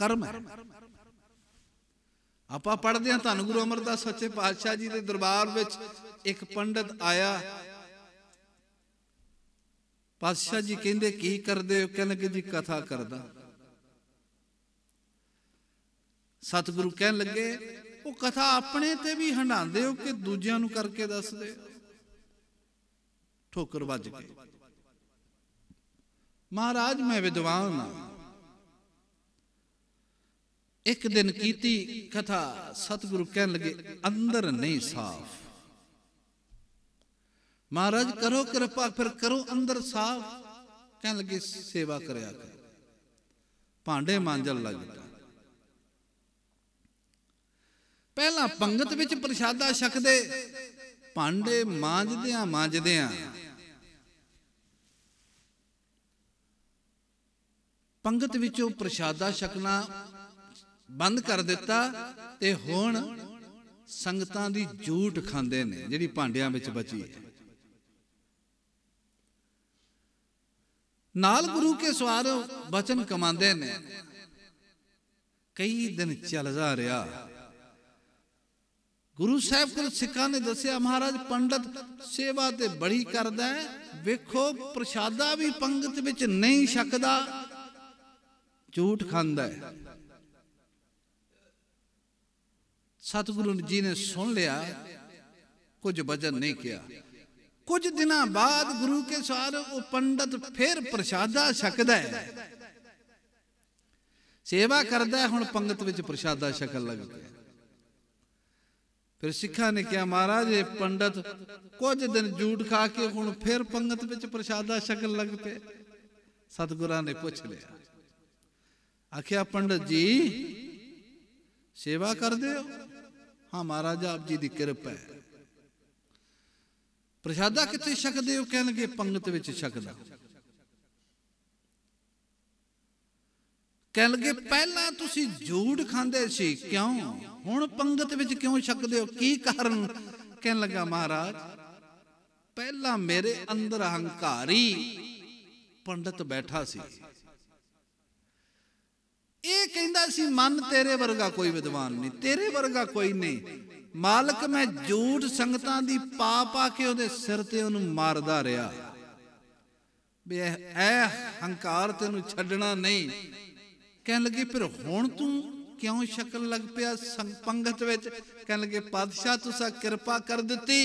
कर्म है। आपां पढ़दे हां धन गुरु अमरदास सच्चे पातशाह जी दे दरबार विच एक पंडित आया। पातशाह जी कहंदे की करदे हो? कहण लगे जी कथा करदा। सतगुरु कहण लगे वो कथा अपने ते भी हंडांदे हो कि दूजियां नू करके दस दे? ठोकर वज के महाराज मैं विद्वान हां। एक दिन कीती कथा, सतगुरु कहण लगे अंदर नहीं साफ। महाराज करो कृपा, फिर करो अंदर साफ। कहण लगे सेवा करया कर। भांडे मांजन लग पिया। पहला पंगत विच प्रशादा छकदे, भांडे मांजदियां मांजदियां पंगत विचों प्रशादा छकना बंद कर दिता ते हुण संगतां दी जूठ खांदे ने जिहड़ी भांडियां विच बची है। नाल गुरु के सवार वचन कमांदे ने। कई दिन चलदा रहा। गुरु साहब को सिखा ने दसिया महाराज पंडित सेवा ते बड़ी करदा है, वेखो प्रशादा भी पंगत विच नहीं छकदा, झूठ खांदा है। सतगुरु जी ने सुन लिया, कुछ वजन नहीं किया। कुछ दिन बाद गुरु के सवार वो पंडित फिर प्रशादा छकदा है, सेवा करदा है, हुण पंगत विच प्रशादा छकन लग पिया। फिर सिखा ने कहा महाराज ये पंडित कुछ दिन झूठ खा के हुण फिर पंगत विच प्रसादा छकन लग पे। सतगुरां ने पूछ लिया, आखिया पंडित जी सेवा कर दे हो? हाँ महाराज आप जी की कृपा है। प्रसादा कित्थे छकदे हो? कहण लगे पंगत विच छकदा। कहण लगे पहला तुसी झूठ खांदे सी, क्यों हुण पंगत विच क्यों छकदे हो, की कारण? कहण लगा महाराज पहला मेरे अंदर अहंकारी पंडित बैठा सी, ये कहंदा सी मन तेरे वर्गा कोई विद्वान नहीं, तेरे वर्गा कोई नहीं। मालक मैं झूठ संगतां दी पा पा के उहदे सिर ते उहनूं मारदा रहा भी ऐ हंकार तेनूं छड्डना नहीं। कहण लगे फिर हुण तूं क्यों शकल लग पिया पंगत विच? कहण लगे पातशाह तुसां किरपा कर दित्ती,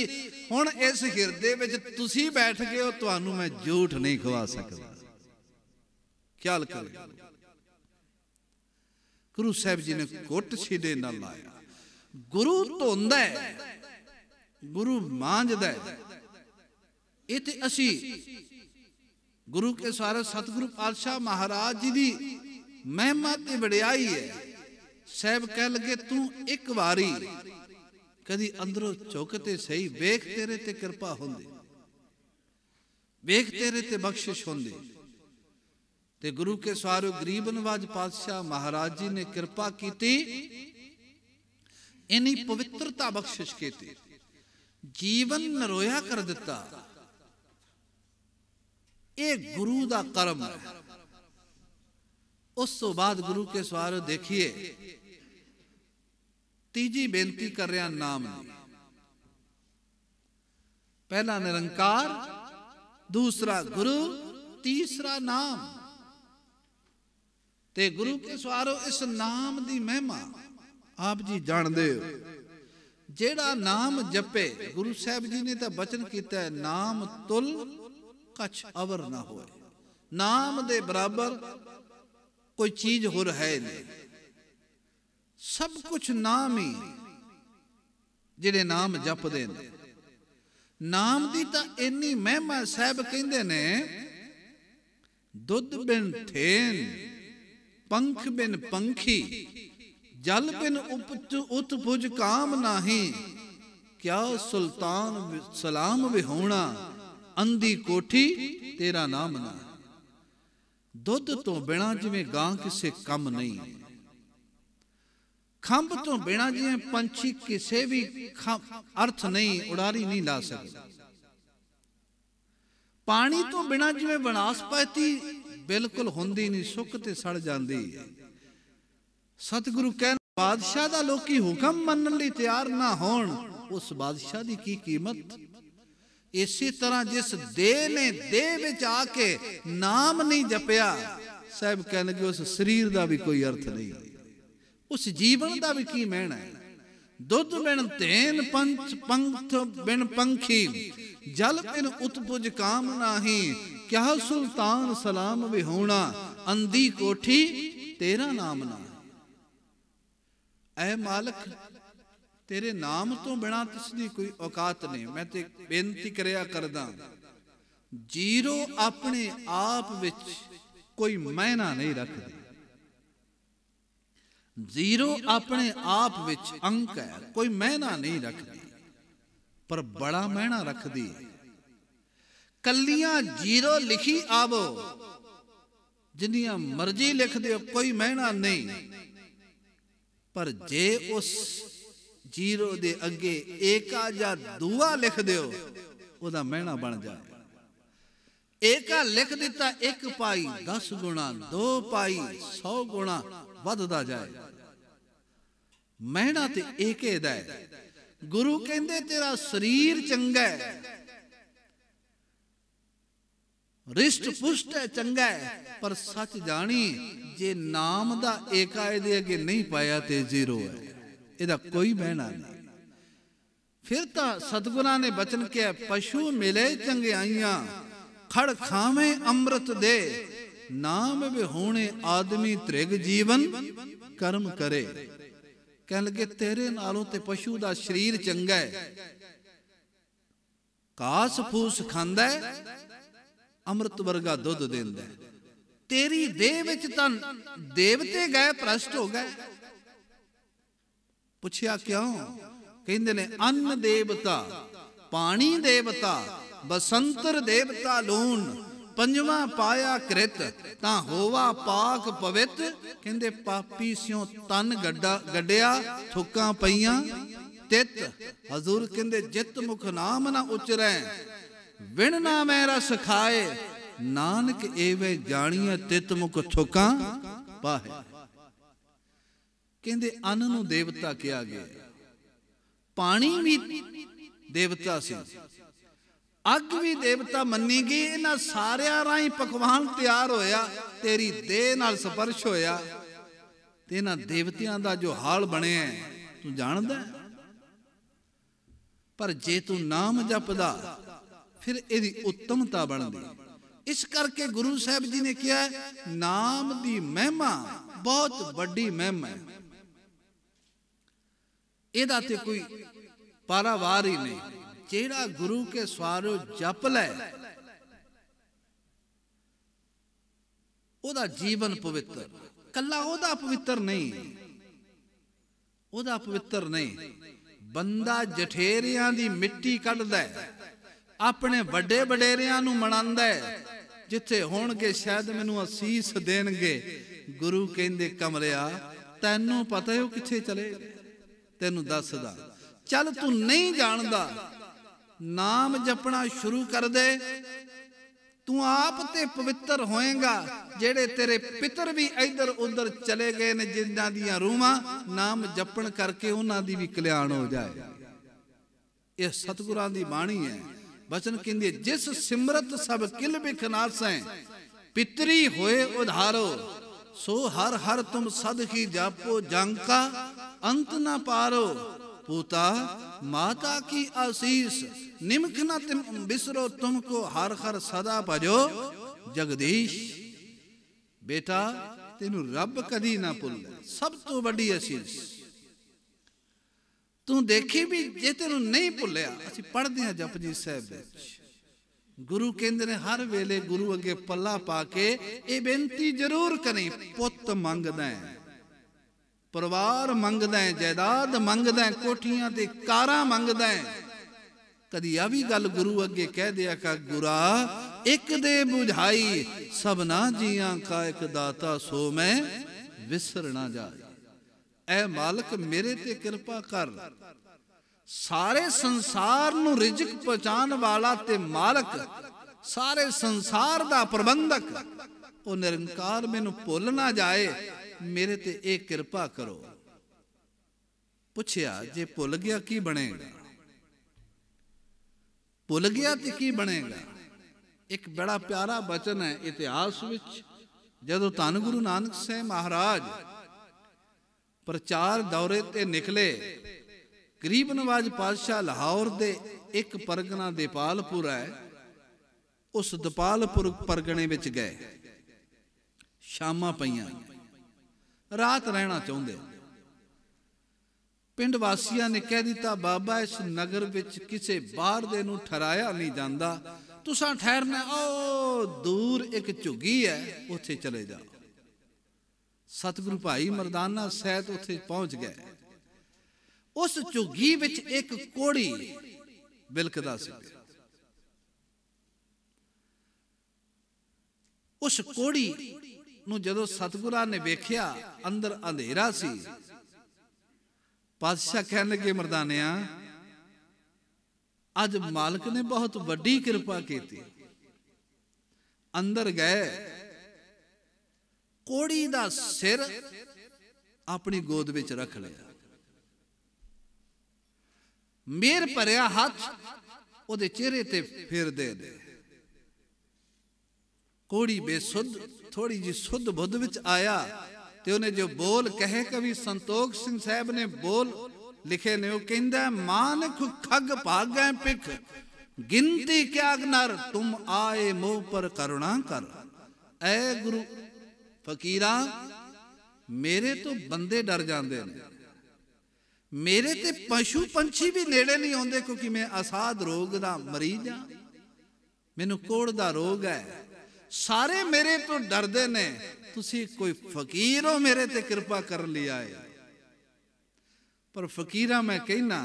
हुण इस हिरदे विच तुसीं बैठ गए हो, तुहानूं मैं झूठ नहीं खवा सकदा। ख्याल करो गुरु साहिब जी ने घुट सीधे न लाया। गुरु धोंदा है, गुरु मांजदा है। ये ते असी गुरु के सारे सतगुरु पातशाह महाराज जी दी महिमा ते वडियाई है। साहब कह लगे तू एक बारी कदी अंदरों झुक ते सही, वेख तेरे ते कृपा होंदी, वेख तेरे ते बख्शिश होंदी। ते गुरु के सवारे गरीब नवाज पातशाह महाराज जी ने कृपा की, इन्नी पवित्रता बख्शिश की, जीवन नरोया कर दिता। ये गुरु दा करम है। उस तो बाद गुरु के सवारे देखिए तीजी बेनती कर रहा नाम नहीं। पहला निरंकार, दूसरा गुरु, तीसरा नाम। ते गुरु के सवारो इस नाम दी महिमा आप जी जानते हो। जेड़ा नाम जपे, गुरु साहब जी ने तो बचन किया है, नाम तुल कछ अवर ना होए। नाम दे बराबर कोई चीज होर है नहीं, सब कुछ नाम ही। जिहड़े नाम जपदे ने, नाम दी तां इन्नी महिमा। साहब कहंदे ने दुध बिन ठेन, पंख बिन पंखी, जल बिन उत्पुज काम नाही। क्या सुल्तान सलाम विहोणा, अंधी कोठी तेरा नाम ना। दुध तो बिना जिवें गां किसे कम नहीं, खंभ तो बिना जिवें पंछी किसे भी अर्थ नहीं, उड़ारी नहीं ला सकता। पानी तो बिना जिवें वनस्पति बिल्कुल होंदी नहीं, सुक ते सड़ जाती है। सतगुरु कहन बादशाह दा लोकी हुक्म मनन लई तैयार ना होण, उस बादशाह दी की कीमत। इसी तरह जिस देह ने देह विच आके नाम नहीं जपिया, साहब कहन लगे उस शरीर दा भी कोई अर्थ नहीं, उस जीवन दा भी की मैना है। दुध बिन तेन, पंख बिन पंखी, जल बिन उत्पुज काम नाही। क्या सुल्तान सलाम विहोणा, अंधी कोठी तेरा नाम ना। ऐ मालक तेरे नाम तो बिना तिसदी कोई औकात नहीं। मैं ते बेनती करया करदा, जीरो अपने आप विच कोई मैना नहीं रखदी। जीरो अपने आप विच अंक है, कोई मैना नहीं रखदी, पर बड़ा मैना रखदी। कलियां जीरो लिखी आवो, जिन्नियां मर्जी लिख दियो, कोई मैना नहीं। पर जे उस जीरो दे अगे एका या दूआ लिख दियो, ओदा मैना बन जाए। एका लिख दिता, एक पाई 10 गुणा, 2 पाई 100 गुणा वधदा जाए। मैना ते एके दा है। गुरु कहंदे तेरा शरीर चंगा है, रिष्ट पुष्ट है, चंगा है, पर सच जानी जे नाम दा एका इहदे अगे नहीं पाया ते जीरो है, इहदा कोई बहना नहीं। फिर तां सतगुरां ने बचन किया, पशु मिले चंगियाइयां, खड़ खावे अमृत दे, नाम विहोणे आदमी त्रिग जीवन कर्म करे। ਕਹਿਣ ਲੱਗੇ ਤੇਰੇ ਨਾਲੋਂ ਤੇ ਪਸ਼ੂ ਦਾ ਸਰੀਰ ਚੰਗਾ ਹੈ, ਘਾਸ ਫੂਸ ਖਾਂਦਾ ਹੈ, ਅੰਮ੍ਰਿਤ ਵਰਗਾ ਦੁੱਧ ਦਿੰਦਾ ਹੈ। ਤੇਰੀ ਦੇਹ ਵਿੱਚ ਤਾਂ ਦੇਵਤੇ ਗਏ, ਭ੍ਰਸ਼ਟ ਹੋ ਗਏ। ਪੁੱਛਿਆ ਕਿਉਂ? ਕਹਿੰਦੇ ਨੇ ਅੰਨ ਦੇਵਤਾ, ਪਾਣੀ ਦੇਵਤਾ, ਬਸੰਤਰ ਦੇਵਤਾ ਲੂਣ, ਪੰਜਵਾਂ ਪਾਇਆ ਕ੍ਰਿਤ ਤਾਂ ਹੋਵਾ ਪਾਕ ਪਵਿੱਤ। ਕਹਿੰਦੇ ਪਾਪੀ ਸਿਉ ਤਨ ਗੱਡਿਆ, ਥੁੱਕਾਂ ਪਈਆਂ ਤਿਤ। ਹਜ਼ੂਰ ਕਹਿੰਦੇ ਜਿਤ ਮੁਖ ਨਾਮ ਨਾ ਉਚਰੈ, ਵਿਣ ਨਾ ਮੈਂ ਰਸ ਖਾਏ, ਨਾਨਕ ਏਵੇਂ ਜਾਣੀਏ ਤਿਤ ਮੁਖ ਥੁੱਕਾਂ ਪਾਹੇ। ਕਹਿੰਦੇ ਅੰਨ ਨੂੰ ਦੇਵਤਾ ਕਿਹਾ ਗਿਆ, ਪਾਣੀ ਵੀ ਦੇਵਤਾ ਸੀ, ਅੱਗ ਵੀ ਦੇਵਤਾ ਮੰਨੀ ਗਈ। ਇਹਨਾਂ ਸਾਰਿਆਂ ਰਾਹੀਂ ਪਕਵਾਨ ਤਿਆਰ ਹੋਇਆ, ਤੇਰੀ ਦੇਹ ਨਾਲ ਸਪਰਸ਼ ਹੋਇਆ, ਤੇ ਇਹਨਾਂ ਦੇਵਤਿਆਂ ਦਾ ਜੋ ਹਾਲ ਬਣਿਆ ਤੂੰ ਜਾਣਦਾ। ਪਰ ਜੇ ਤੂੰ ਨਾਮ ਜਪਦਾ ਫਿਰ ਇਹਦੀ ਉੱਤਮਤਾ ਬਣਦੀ। ਇਸ ਕਰਕੇ ਗੁਰੂ ਸਾਹਿਬ ਜੀ ਨੇ ਕਿਹਾ ਨਾਮ ਦੀ ਮਹਿਮਾ ਬਹੁਤ ਵੱਡੀ ਮਹਿਮਾ ਹੈ, ਇਹਦਾ ਤੇ ਕੋਈ ਪਾਰਾਵਾਰ ਹੀ ਨਹੀਂ। ਜਿਹੜਾ ਗੁਰੂ ਕੇ ਸਵਾਰੋ ਜਪ ਲੈ, ਉਹਦਾ ਜੀਵਨ ਪਵਿੱਤਰ। ਕੱਲਾ ਉਹਦਾ ਪਵਿੱਤਰ ਨਹੀਂ, ਉਹਦਾ ਪਵਿੱਤਰ ਨਹੀਂ। ਬੰਦਾ ਜਠੇਰਿਆਂ ਦੀ ਮਿੱਟੀ ਕੱਢਦਾ ਹੈ, ਆਪਣੇ ਵੱਡੇ ਵਡੇਰਿਆਂ ਨੂੰ ਮਨਾਉਂਦਾ ਹੈ, ਜਿੱਥੇ ਹੋਣਗੇ ਸ਼ਾਇਦ ਮੈਨੂੰ ਅਸੀਸ ਦੇਣਗੇ। ਗੁਰੂ ਕਹਿੰਦੇ ਕਮਲਿਆ ਤੈਨੂੰ ਪਤਾ ਹੈ ਉਹ ਕਿੱਥੇ ਚਲੇ, ਤੈਨੂੰ ਦੱਸਦਾ। ਚੱਲ ਤੂੰ ਨਹੀਂ ਜਾਣਦਾ, ਨਾਮ ਜਪਣਾ ਸ਼ੁਰੂ ਕਰ ਦੇ, ਤੂੰ ਆਪ ਤੇ ਪਵਿੱਤਰ ਹੋਏਗਾ। ਜਿਹੜੇ ਤੇਰੇ ਪਿਤਰ ਵੀ ਇੱਧਰ ਉੱਧਰ ਚਲੇ ਗਏ ਨੇ, ਜਿਨ੍ਹਾਂ ਦੀਆਂ ਰੂਹਾਂ ਨਾਮ ਜਪਣ ਕਰਕੇ ਉਹਨਾਂ ਦੀ ਵੀ ਕਲਿਆਣ ਹੋ ਜਾਏ। ਇਹ ਸਤਿਗੁਰਾਂ ਦੀ ਬਾਣੀ ਹੈ। ਬਚਨ ਕਹਿੰਦੇ ਜਿਸ ਸਿਮਰਤ ਸਭ ਕਿਲ ਬਿਖ ਨਾਸੈ, ਪਿਤਰੀ ਹੋਏ ਉਧਾਰੋ, ਸੋ ਹਰ ਹਰ ਤੁਮ ਸਦ ਕੀ ਜਾਪੋ, ਜੰਕਾ ਅੰਤ ਨਾ ਪਾਰੋ। पूता माता की आशीष, निमख न तुम बिसरो, तुमको हर हर सदा भजो जगदीश। बेटा तेनू रब कदी ना भुल्ले, सब तो बड़ी आशीष तू देखी भी जे तेनू नहीं भुलिया। असीं पढ़दे हां जपजी साहिब विच, गुरु कहंदे ने हर वेले गुरु अगे पल्ला पा के ये बेनती जरूर करी, पुत मंगदा है, परिवार मंगदा है, जायदाद मंगदा है, कोठियां ते कारां मंगदा है। कदी आ भी गल गुरु अगे कह दिया कर, गुरा एक दे बुझाई, सबना जियां का एक दाता, सो मैं विसर ना जाए। ऐ मालिक मेरे ते कृपा कर, सारे संसार नू रिजक पहुंचाने वाला ते मालिक, सारे संसार दा प्रबंधक, ओ निरंकार मैनू भुल ना जाए, मेरे ते एक कृपा करो। पुछया जे भुल गया की बनेगा, भुल गया ते की बनेगा। एक बड़ा प्यारा बचन है इतिहास विच, जदों धन गुरु नानक साहिब महाराज प्रचार दौरे ते निकले, गरीब नवाज पातशाह लाहौर दे एक परगना दीपालपुर है, उस दीपालपुर परगने विच गए। शामां पईयां, रात रहना चाहते, पिंड वासियां ने कह दिता बाबा इस नगर विच किसे बाहर दे नूं ठहराया नहीं जाता, तुसां ठहरना, ओ दूर एक झुग्गी है उत्थे चले जाओ। सतगुरु भाई मरदाना सैयद उत्थे पहुंच गए। उस झुग्गी विच एक कोड़ी बिलकदा सी। उस कोड़ी ਨੂੰ ਜਦੋਂ ਸਤਿਗੁਰਾਂ ਨੇ ਵੇਖਿਆ ਅੰਦਰ ਅੰਧੇਰਾ ਸੀ, ਪਾਤਸ਼ਾਹ ਕਹਿਣ ਲੱਗੇ ਮਰਦਾਨਿਆਂ ਅੱਜ ਮਾਲਕ ਨੇ ਬਹੁਤ ਵੱਡੀ ਕਿਰਪਾ ਕੀਤੀ। ਅੰਦਰ ਗਏ, ਕੋੜੀ ਦਾ ਸਿਰ ਆਪਣੀ ਗੋਦ ਵਿੱਚ ਰੱਖ ਲਿਆ, ਮੇਰ ਭਰਿਆ ਹੱਥ ਉਹਦੇ ਚਿਹਰੇ ਤੇ ਫੇਰ ਦੇ। कोड़ी बेसुध थोड़ी जी सुध बुध विच आया ते उन्हें जो बोल कहे, कवि संतोख सिंह साहब ने बोल लिखे ने, वो कहंदा मानक खग भागै पिख, गिनती क्या नर, तुम आए मुंह पर करुणा कर। ऐ गुरु फकीरा मेरे तो बंदे डर जाते हैं, मेरे ते पशु पंछी भी नेड़े नहीं आते, क्योंकि मैं असाध रोग का मरीज हाँ, मैनू कोढ़ का रोग है। सारे मेरे तो डरते ने, तुसी कोई फकीर हो मेरे ते कृपा कर लिया है। पर फकीरा मैं कहना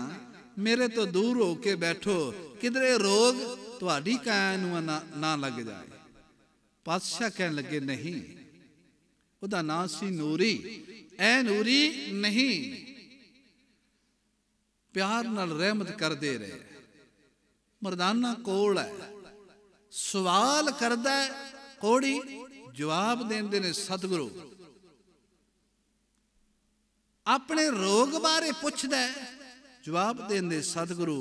मेरे तो दूर हो के बैठो, किधरे रोग तुहाडी कैन ना लग जाए। पातशाह कहन लगे नहीं, उहदा नाम सी नूरी। ऐ नूरी नहीं, प्यार नाल रहमत कर दे रहे। मरदाना कोल है, सवाल करदा कोड़ी, जवाब देंदे ने सतगुरु। अपने रोग बारे पुछदा, जवाब देंदे सतगुरु।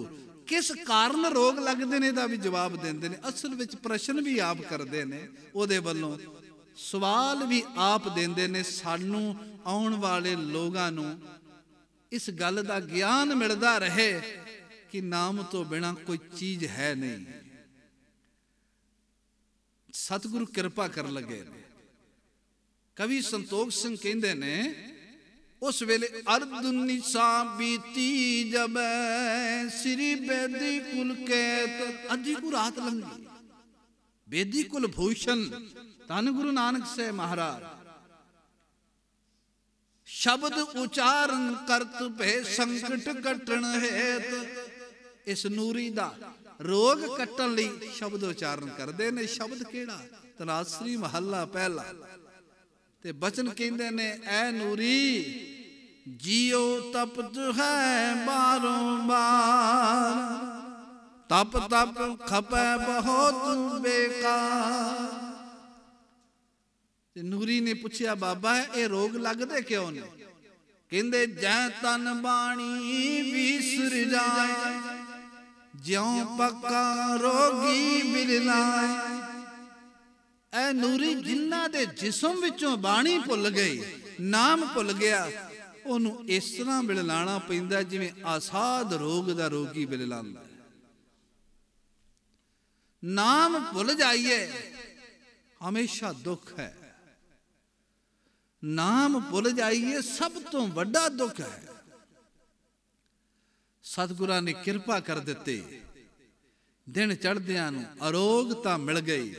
किस कारण रोग लगते ने दा भी जवाब देंदे ने। असल विच प्रश्न भी आप करते ने, उहदे वल्लों सवाल भी आप देंदे ने। सानू आउण वाले लोगां नू इस गल दा ज्ञान मिलदा रहे कि नाम तो बिना कोई चीज है नहीं। सतगुरु कृपा कर लगे। कवि संतोख सिंह कहंदे ने, उस वेले अर्ध निशा बीती जब श्री बेदी कुल कैत। अजी को रात लंघी, बेदी कुल भूषण धन गुरु नानक से महाराज। शब्द उचारण करत पे संकट कटण हेत। इस नूरी दा रोग कटण लई शब्द उचारण करदे ने। शब्द केड़ा? तरासरी महला पहला। ते बचन कहंदे ने, ऐ नूरी जियो तपत है बारंबार, तप तप खपे बहुत बेकार। नूरी ने पूछया, बाबा ये रोग लगदे क्यों ने? कहंदे जै तन बाणी विसर जाए, ज्यों पक्का रोगी बिरलाए। ऐ नूरी जिन्ना दे जिस्म विचों बाणी भुल गई, नाम भुल गया, ओनू इस तरह बिललाना पैंदा जिवें आसाद रोग दा रोगी बिललांदा। नाम भुल जाइए हमेशा दुख है। नाम भुल जाइए सब तो वड्डा दुख है। सतगुरां ने कृपा कर दिते, दिन चढ़दियां नूं अरोगता मिल गई।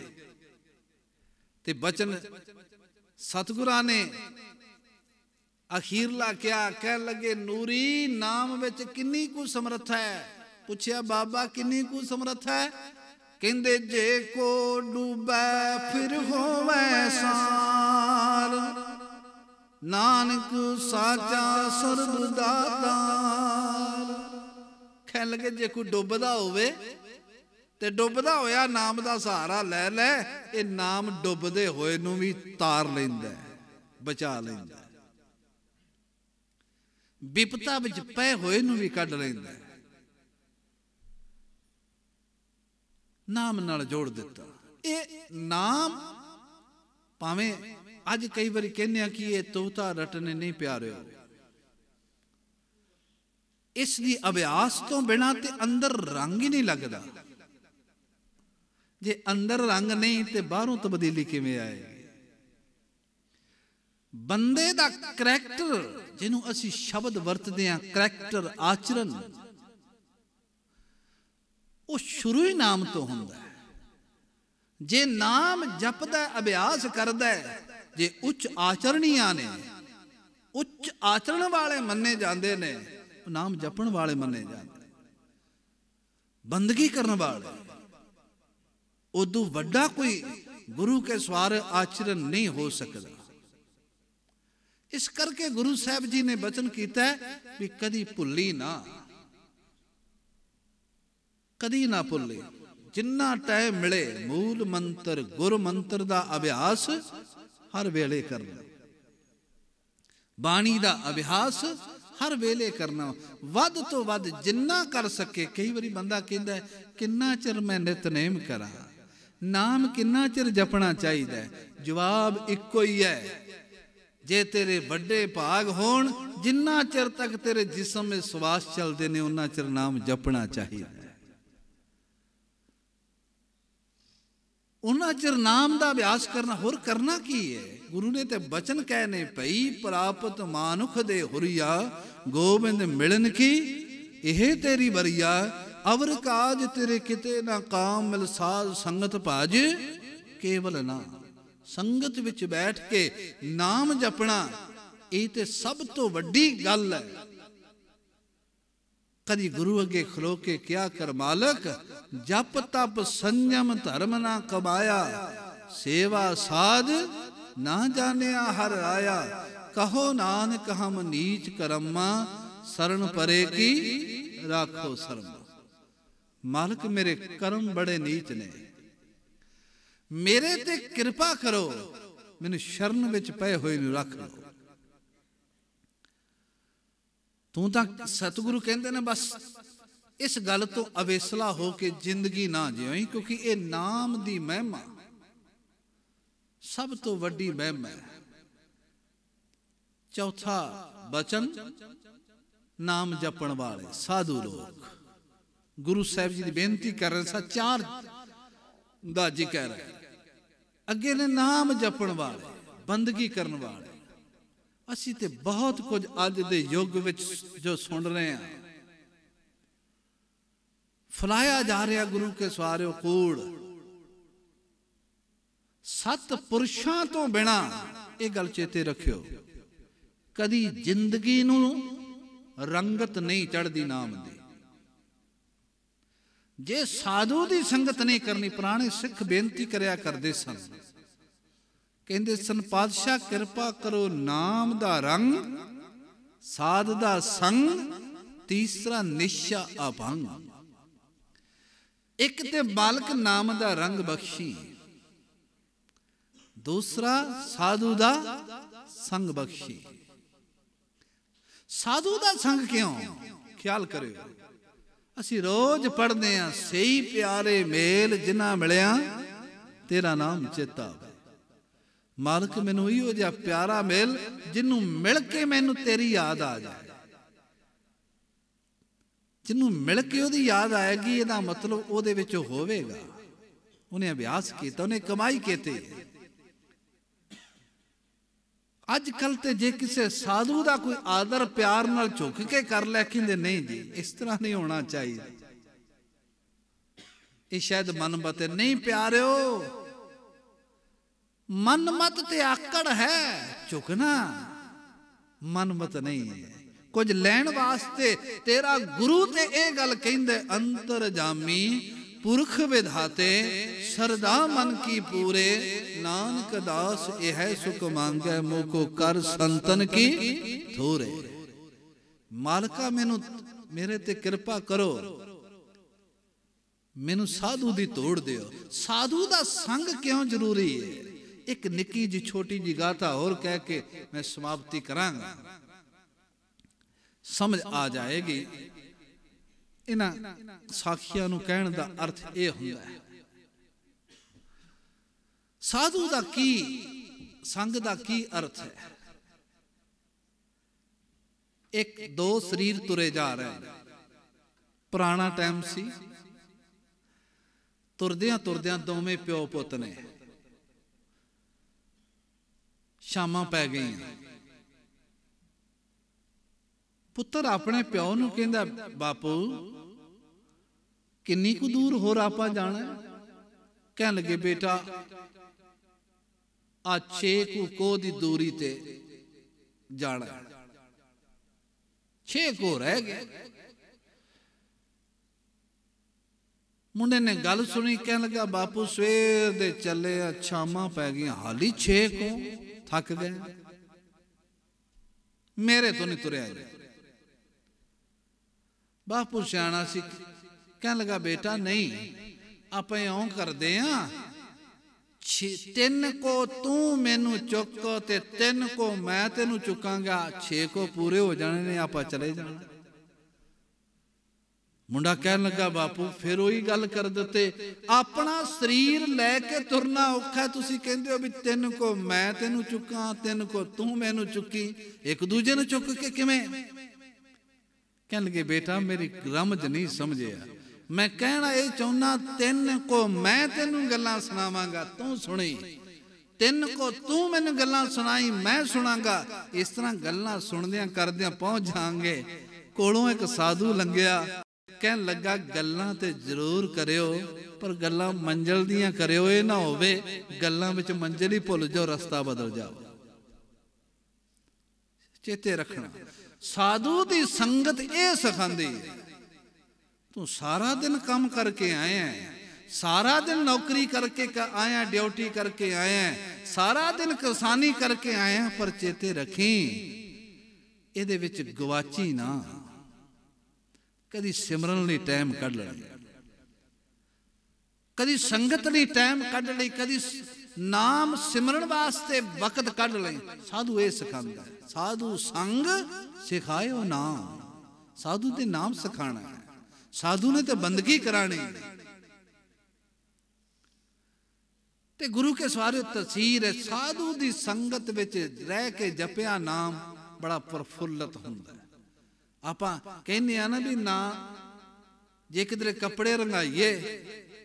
ते बचन सतगुरां ने अखीरला क्या कह लगे, नूरी नाम विच किन्नी कु समर्थ है? पूछया बाबा किन्नी कु समर्थ है? कहंदे जे को डूबे फिर होवे सार, नानक साचा सर्ब दातार। कह लगे जे कोई डुबदा होवे ते डुबदा होया नाम दा सहारा ले ले, ये नाम डुबदे होए नूं भी तार लैंदा है, बचा लैंदा है। विपता विच पए होए नूं भी कढ लैंदा है। नाम नाल जोड़ दिता। ये नाम भावें अज कई बार कहने कि ये तोता रटने नहीं प्यारे हो, इसकी अभ्यास तो बिना ते अंदर रंग ही नहीं लगता। जे अंदर रंग नहीं तो बाहरों तब्दीली किवें आएगी? बंदे दा करैक्टर जिन्हों असी शब्द वरतदे हां, करैक्टर आचरण, वो शुरू ही नाम तो हुंदा है। जे नाम जपदा अभ्यास करदा है, जे उच्च आचरणीयां ने, उच्च आचरण वाले मन्ने जाते ने, नाम जपण वाले मन्ने जाते, बंदगी करने वाले। उदू वड्डा कोई गुरु के सवार आचरण नहीं हो सकता। इस करके गुरु साहब जी ने वचन किया भी कदी भुल्ली ना, कदी ना भुल्ली। जिन्ना टाइम मिले मूल मंत्र गुरु मंत्र का अभ्यास हर वेले करना, बाणी का अभ्यास हर वेले करना, वध तो वध जिन्ना कर सके। कई बारी बंदा कहता है किन्ना चिर मैं नितनेम करा, नाम किन्ना चिर जपना चाहिए? जवाब इको ही है, जे तेरे बड़े भाग होण, जिन्ना चिर तक तेरे जिस्म में श्वास चलते ने उन्ना चिर नाम जपना चाहिए। ਉਹਨਾਂ ਚਿਰ ਨਾਮ ਦਾ ਅਭਿਆਸ ਕਰਨਾ, ਹੋਰ ਕਰਨਾ ਕੀ ਹੈ। ਗੁਰੂ ਨੇ ਤੇ ਬਚਨ ਕਹੇ ਨੇ, ਭਈ ਪ੍ਰਾਪਤ ਮਾਨੁਖ ਦੇ ਹੁਰੀਆ, ਗੋਬਿੰਦ ਮਿਲਨ ਕੀ ਇਹ ਤੇਰੀ ਬਰੀਆ। ਅਵਰ ਕਾਜ ਤੇਰੇ ਕਿਤੇ ਨਾ ਕਾਮ, ਮਿਲ ਸਾਧ ਸੰਗਤ ਭਾਜ ਕੇਵਲ ਨਾਮ। ਸੰਗਤ ਵਿੱਚ ਬੈਠ ਕੇ ਨਾਮ ਜਪਣਾ, ਇਹ ਤੇ ਸਭ ਤੋਂ ਵੱਡੀ ਗੱਲ ਹੈ। ਕਦੀ ਗੁਰੂ ਅੱਗੇ ਖਲੋ ਕੇ ਕਿਹਾ ਕਰ, ਮਾਲਕ ਜਪ ਤਪ ਸੰਜਮ ਧਰਮ ਨਾ ਕਮਾਇਆ, ਸੇਵਾ ਸਾਧ ਨਾ ਜਾਣਿਆ ਹਰ ਆਇਆ। ਕਹੋ ਨਾਨਕ ਹਮ ਨੀਚ ਕਰਮਾ, ਸਰਣ ਪਰੇ ਕੀ ਰਾਖੋ ਸਰਮਾ। ਮਾਲਕ ਮੇਰੇ ਕਰਮ ਬੜੇ ਨੀਚ ਨੇ, ਮੇਰੇ ਤੇ ਕਿਰਪਾ ਕਰੋ, ਮੈਨੂੰ ਸ਼ਰਨ ਵਿੱਚ ਪਏ ਹੋਏ ਨੂੰ ਰੱਖ ਲਓ। ਤੂੰ ਤਾਂ ਸਤਿਗੁਰੂ ਕਹਿੰਦੇ ਨੇ ਬਸ ਇਸ ਗੱਲ ਤੋਂ ਅਵੇਸਲਾ ਹੋ ਕੇ ਜ਼ਿੰਦਗੀ ਨਾ ਜਿਉਈ, ਕਿਉਂਕਿ ਇਹ ਨਾਮ ਦੀ ਮਹਿਮਾ ਸਭ ਤੋਂ ਵੱਡੀ ਮਹਿਮਾ ਹੈ। ਚੌਥਾ ਬਚਨ, ਨਾਮ ਜਪਣ ਵਾਲੇ ਸਾਧੂ ਲੋਕ। ਗੁਰੂ ਸਾਹਿਬ ਜੀ ਦੀ ਬੇਨਤੀ ਕਰ ਰਹੇ ਸਨ, ਚਾਰ ਦਾ ਜ਼ਿਕਰ ਹੈ। ਅੱਗੇ ਨੇ ਨਾਮ ਜਪਣ ਵਾਲੇ, ਬੰਦਗੀ ਕਰਨ ਵਾਲੇ। ਅਸੀਂ ਤੇ ਬਹੁਤ ਕੁਝ ਅੱਜ ਦੇ ਯੁੱਗ ਵਿੱਚ ਜੋ ਸੁਣ ਰਹੇ ਹਾਂ, ਫਲਾਇਆ ਜਾ ਰਿਹਾ ਗੁਰੂ ਕੇ ਸਵਾਰਿਓ ਕੂੜ। ਸੱਤ ਪੁਰਸ਼ਾਂ ਤੋਂ ਬਿਨਾ, ਇਹ ਗੱਲ ਚੇਤੇ ਰੱਖਿਓ, ਕਦੀ ਜ਼ਿੰਦਗੀ ਨੂੰ ਰੰਗਤ ਨਹੀਂ ਚੜ੍ਹਦੀ ਨਾਮ ਦੀ। ਜੇ ਸਾਧੂ ਦੀ ਸੰਗਤ ਨਹੀਂ ਕਰਨੀ, ਪੁਰਾਣੇ ਸਿੱਖ ਬੇਨਤੀ ਕਰਿਆ ਕਰਦੇ ਸਨ, ਕਹਿੰਦੇ ਸਨ, ਪਾਤਸ਼ਾਹ ਕਿਰਪਾ ਕਰੋ ਨਾਮ ਦਾ ਰੰਗ, ਸਾਧ ਦਾ ਸੰਗ, ਤੀਸਰਾ ਨਿਸ਼ਾ ਅਭੰਗ। ਇੱਕ ਤੇ ਬਾਲਕ ਨਾਮ ਦਾ ਰੰਗ ਬਖਸ਼ੀ, ਦੂਸਰਾ ਸਾਧੂ ਦਾ ਸੰਗ ਬਖਸ਼ੀ। ਸਾਧੂ ਦਾ ਸੰਗ ਕਿਉਂ? ਖਿਆਲ ਕਰਿਓ, ਅਸੀਂ ਰੋਜ਼ ਪੜ੍ਹਦੇ ਹਾਂ, ਸਹੀ ਪਿਆਰੇ ਮੇਲ ਜਿਨ੍ਹਾਂ ਮਿਲਿਆ ਤੇਰਾ ਨਾਮ ਚੇਤਾ। ਮਾਲਕ ਮੈਨੂੰ ਇਹੋ ਜਿਹਾ ਪਿਆਰਾ ਮੇਲ ਜਿਹਨੂੰ ਮਿਲ ਕੇ ਮੈਨੂੰ ਤੇਰੀ ਯਾਦ ਆ ਜਾਏ। ਜਿਹਨੂੰ ਮਿਲ ਕੇ ਉਹਦੀ ਯਾਦ ਆਏਗੀ, ਇਹਦਾ ਮਤਲਬ ਉਹਦੇ ਵਿੱਚ ਹੋਵੇਗਾ, ਉਹਨੇ ਅਭਿਆਸ ਕੀਤਾ, ਉਹਨੇ ਕਮਾਈ ਕੀਤੀ। ਅੱਜ ਕੱਲ ਤੇ ਜੇ ਕਿਸੇ ਸਾਧੂ ਦਾ ਕੋਈ ਆਦਰ ਪਿਆਰ ਨਾਲ ਝੁਕ ਕੇ ਕਰ ਲੈ, ਕਹਿੰਦੇ ਨਹੀਂ ਜੀ ਇਸ ਤਰ੍ਹਾਂ ਨਹੀਂ ਹੋਣਾ ਚਾਹੀਦਾ। ਇਹ ਸ਼ਾਇਦ ਮਨਮਤ ਨਹੀਂ ਪਿਆਰਿਓ, ਮਨਮਤ ਤੇ ਆਕੜ ਹੈ, ਝੁਕਣਾ ਮਨਮਤ ਨਹੀਂ ਹੈ। ਕੁਝ ਲੈਣ ਵਾਸਤੇ ਤੇਰਾ ਗੁਰੂ ਤੇ ਇਹ ਗੱਲ ਕਹਿੰਦੇ, ਅੰਤਰ ਜਾਮੀ ਪੁਰਖ ਵਿਧਾਤੇ, ਸਰਦਾ ਮਨ ਕੀ ਪੂਰੇ, ਨਾਨਕ ਦਾਸ ਇਹ ਸੁਖ ਮੰਗੈ, ਮੋਕੋ ਕਰ ਸੰਤਨ ਕੀ ਥੋਰੇ। ਮਾਲਕਾ ਮੈਨੂੰ ਮੇਰੇ ਤੇ ਕਿਰਪਾ ਕਰੋ, ਮੈਨੂੰ ਸਾਧੂ ਦੀ ਤੋੜ ਦਿਓ। ਸਾਧੂ ਦਾ ਸੰਗ ਕਿਉਂ ਜ਼ਰੂਰੀ ਹੈ? ਇੱਕ ਨਿੱਕੀ ਜਿਹੀ ਛੋਟੀ ਜਿਹੀ ਗਾਥਾ ਹੋਰ ਕਹਿ ਕੇ ਮੈਂ ਸਮਾਪਤੀ ਕਰਾਂਗਾ, ਸਮਝ ਆ ਜਾਏਗੀ। ਇਹਨਾਂ ਸਾਖੀਆਂ ਨੂੰ ਕਹਿਣ ਦਾ ਅਰਥ ਇਹ ਹੁੰਦਾ ਹੈ, ਸਾਧੂ ਦਾ ਕੀ, ਸੰਗ ਦਾ ਕੀ ਅਰਥ ਹੈ। ਇੱਕ ਦੋ ਸਰੀਰ ਤੁਰੇ ਜਾ ਰਹੇ, ਪੁਰਾਣਾ ਟਾਈਮ ਸੀ, ਤੁਰਦਿਆਂ ਤੁਰਦਿਆਂ ਦੋਵੇਂ ਪਿਓ ਪੁੱਤ ਨੇ, ਸ਼ਾਮਾਂ ਪੈ ਗਈਆਂ। ਪੁੱਤਰ ਆਪਣੇ ਪਿਓ ਨੂੰ ਕਹਿੰਦਾ, ਬਾਪੂ ਕਿੰਨੀ ਕੁ ਦੂਰ ਹੋਰ ਆਪਾਂ ਜਾਣਾ? ਕਹਿਣ ਲੱਗੇ, ਬੇਟਾ ਆ 6 ਕੋਹ ਦੀ ਦੂਰੀ ਤੇ ਜਾਣਾ, 6 ਕੋਹ ਰਹਿ ਗਏ। ਮੁੰਡੇ ਨੇ ਗੱਲ ਸੁਣੀ, ਕਹਿਣ ਲੱਗਾ, ਬਾਪੂ ਸਵੇਰ ਦੇ ਚੱਲੇ ਆ, ਸ਼ਾਮਾਂ ਪੈ ਗਈਆਂ, ਹਾਲੀ 6 ਕੋਹ, ਥੱਕ ਗਏ, ਮੇਰੇ ਤੋਂ ਨਹੀਂ ਤੁਰਿਆ ਗਿਆ। ਬਾਪੂ ਸਿਆਣਾ ਸੀ, ਕਹਿਣ ਲੱਗਾ, ਬੇਟਾ ਨਹੀਂ, ਆਪਾਂ ਇਉਂ ਕਰਦੇ ਆ, 3 ਕੋ ਤੂੰ ਮੈਨੂੰ ਚੁੱਕ ਤੇ 3 ਕੋ ਮੈਂ ਤੈਨੂੰ ਚੁੱਕਾਂਗਾ, 6 ਕੋ ਪੂਰੇ ਹੋ ਜਾਣੇ ਨੇ, ਆਪਾਂ ਚਲੇ ਜਾਣਾ। ਮੁੰਡਾ ਕਹਿਣ ਲੱਗਾ, ਬਾਪੂ ਫਿਰ ਉਹੀ ਗੱਲ ਕਰ ਦਿੱਤੇ, ਆਪਣਾ ਸਰੀਰ ਲੈ ਕੇ ਤੁਰਨਾ ਔਖਾ, ਤੁਸੀਂ ਕਹਿੰਦੇ ਹੋ ਵੀ 3 ਕੋ ਮੈਂ ਤੈਨੂੰ ਚੁੱਕਾਂ, 3 ਕੋ ਤੂੰ ਮੈਨੂੰ ਚੁੱਕੀ, ਇੱਕ ਦੂਜੇ ਨੂੰ ਚੁੱਕ ਕੇ ਕਿਵੇਂ? ਕਹਿਣ ਲੱਗੇ, ਬੇਟਾ ਮੇਰੀ ਰਮਜ ਨਹੀਂ ਸਮਝਿਆ, मैं कहना ये चाहना, तिन को मैं तेनू गल्लां सुनावांगा, तू सुनी, तिन को तू मैनू गल्लां सुनाई, मैं सुनांगा। इस तरह गल्लां सुनदियां करदियां पहुंच जाएंगे। कोलों एक साधु लंघिया, कहन लगा गल्लां ते जरूर करियो, पर गल्लां मंजिल दियां करियो, ये ना होवे गल्लां विच मंजिल ही भुल जाओ, रस्ता बदल जाओ। चेते रखना, साधु दी संगत ये सिखांदी है। तू सारा दिन काम करके आया, सारा दिन नौकरी करके आया, ड्यूटी करके आया, सारा दिन किसानी करके आया, पर चेते रखी इहदे विच गवाची ना। कदी सिमरन लई टाइम कढ लई, कदी संगत लई टाइम कढ लई, कदी नाम सिमरन वास्ते वक्त कढ लई। साधु ये सिखांदा है, साधु संग सिखायो नाम। साधु ते नाम सिखाना है, साधु ने तो बंदगी करानी। ते गुरु के सवारे तसीर है, साधु दी संगत विच रह के जपिया नाम बड़ा प्रफुल्लत हुंदा है। आपां कहने आ ना भी ना, जे किधरे कपड़े रंगाइए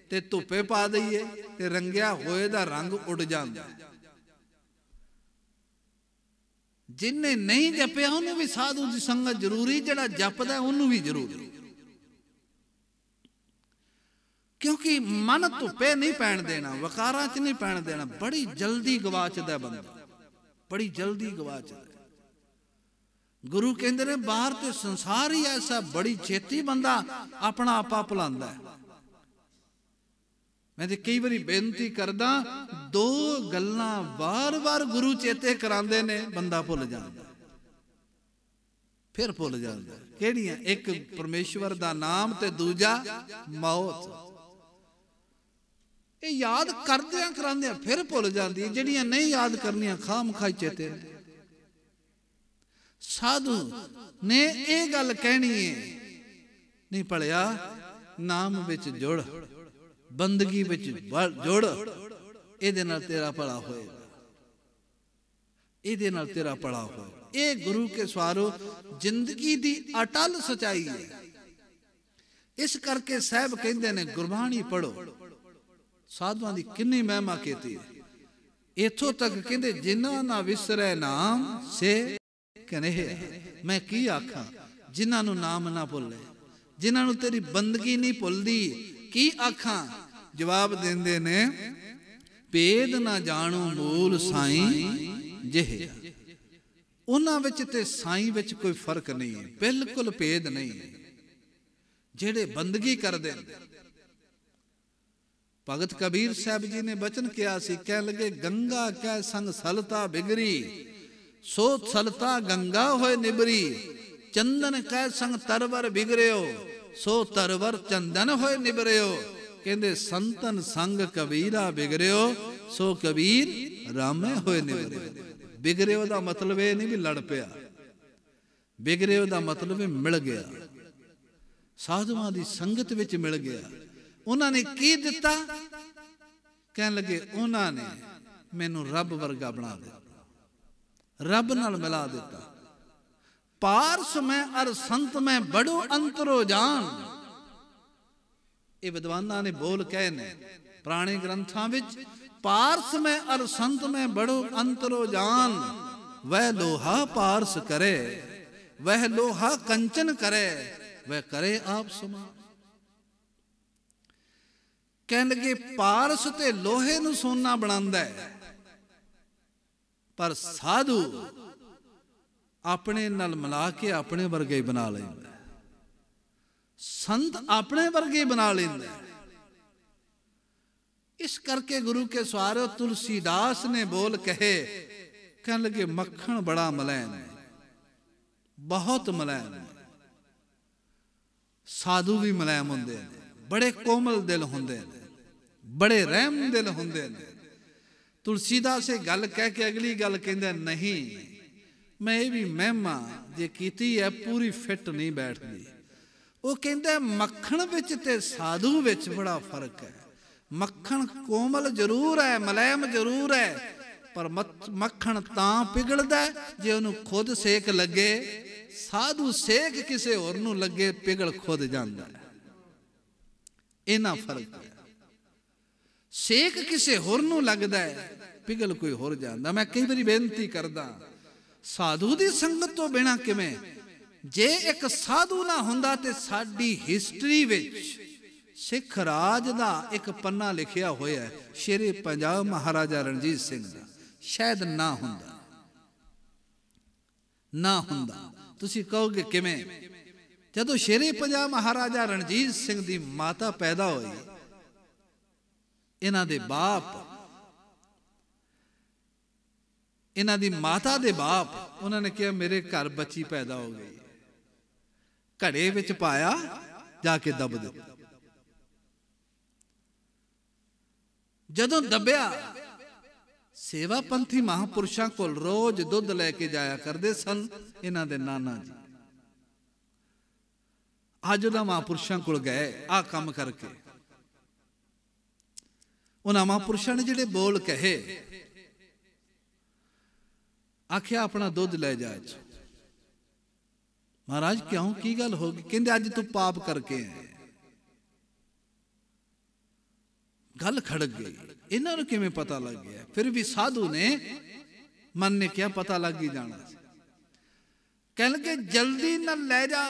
ते धुप्पे पा दईए ते रंगिया होए दा रंग उड़ जांदा। जिन्हें नहीं जपिया उन्हें भी साधु दी संगत जरूरी, जिहड़ा जपदा उन्हें भी जरूरी। क्योंकि मन धुप्पे नहीं पैण देना, वकारा च नहीं पैण देना। बड़ी जल्दी गवाचदा बंदा, बड़ी जल्दी गवाचदा। गुरु कहंदे ने बाहर ते संसार ही ऐसा, बड़ी छेती बंदा अपना आपा भुलांदा है। मैं ते कई बारी बेनती करदा, दो गल्लां बार बार गुरु चेते करांदे ने, बंदा भुल जांदा, फिर भुल जांदा। किहड़ियां? एक परमेश्वर दा नाम ते दूजा मौत। ये याद करदियां करांदियां फिर भुल जांदी, जिहड़ियां नहीं याद करनियां खाम खाई चेते। साधु ने ये गल कहनी है, नहीं पढ़िया, नाम विच जुड़, बंदगी विच जुड़, इहदे नाल तेरा भला होएगा, इहदे नाल तेरा भला होएगा। ये गुरु के सवारो जिंदगी दी अटल सच्चाई है। इस करके साहब कहंदे ने गुरबाणी पढ़ो। साधुआं दी किन्नी महिमा कीती है। इथों तक कहंदे जिन्हां ना विसरे नाम से कन्हैया। मैं की आखां, जिन्हां नूं नाम ना भुले, जिन्हां नूं तेरी बंदगी नहीं भुलदी, की आखां? जवाब देंदे ने, भेद ना जाणो मूल साईं जिहे। उन्हां विच ते साईं विच कोई फर्क नहीं है, बिल्कुल भेद नहीं है। जेड़े बंदगी करदे ने, भगत कबीर साहब जी ने बचन किया सी, कह लगे गंगा कै संग सलता बिगरी, सो सलता गंगा होए निबरी। चंदन कै संग तरवर बिगड़ियो, सो तरवर चंदन होए निबरियो। कहंदे संतन संग कबीरा बिगड़ियो, सो कबीर रामे होए निबरियो। बिगड़ियो दा मतलब ये नहीं भी लड़ पिया, बिगड़ियो दा मतलब मिल गया, साधुआं दी संगत विच मिल गया। उन्होंने की दिता? कहन लगे उन्होंने मैनू रब वर्गा बना दिता, रब नाल मिला दिता। पारस में अर संत में बड़ो अंतरो जान। ये विद्वाना ने बोल कहे ने पुराने ग्रंथां विच, पारस में अर संत में बड़ो अंतरो जान। वह लोहा पारस करे, वह लोहा कंचन करे, वह करे आप समान। कहने लगे पारस ते लोहे नूं सोना बनांदा है, पर साधु अपने नाल मिला के अपने वर्गे ही बना लैंदा। संत अपने वर्गे बना लैंदा। इस करके गुरु के सवारे तुलसीदास ने बोल कहे, कहने लगे मक्खन बड़ा मुलायम है, बहुत मुलायम है। साधु भी मुलायम होंदे ने, बड़े कोमल दिल होंदे ने, बड़े रहम दिल होंदे ने। तुलसीदास ये गल कह के अगली गल कहंदा नहीं, मैं ये भी महिमा जे कीती है पूरी फिट नहीं बैठदी। वो कहंदा मक्खन विच ते साधु विच बड़ा फर्क है। मक्खन कोमल जरूर है, मुलायम जरूर है, पर मक्खन तां पिघलदा जे उन्हों खुद सेक लगे। साधु सेक किसे होर नूं लगे पिघल खुद जांदा है। इन्ना फर्क है। सेक किसी होर नूं लगदा है, पिघल कोई होर जांदा। मैं कई बारी बेनती करदा, साधु दी संगत तो बिना किवें, जे एक साधु ना हुंदा ते साडी हिस्टरी विच सिख राज दा एक पन्ना लिखिया होया है, शेरे पंजाब महाराजा रणजीत सिंह दा, शायद ना हुंदा, ना हुंदा। तुसी कहोगे किवें? जदों शेरे पंजाब महाराजा रणजीत सिंह दी माता पैदा होई, इन्हां दे बाप, इन्हां दी माता दे बाप, उन्होंने कहा मेरे घर बच्ची पैदा हो गई, घड़े विच पाया, जाके दब दे। जदों दबिया, सेवा पंथी महापुरुषों को रोज दुध लैके जाया करते सन इन्हां दे नाना जी। अज उन्हां महापुरुषों को गए आ काम करके, उन्हां महापुरुषों ने जिहड़े बोल कहे, आखिया अपना दुध ले जा। महाराज क्यों, की गल होगी? कहंदे अज तू पाप करके है। गल खड़क गई, इन्हां नूं किवें पता लग गया? फिर भी साधु ने, मन ने क्या पता लग ही जाना। कह लगे जल्दी न ले जा,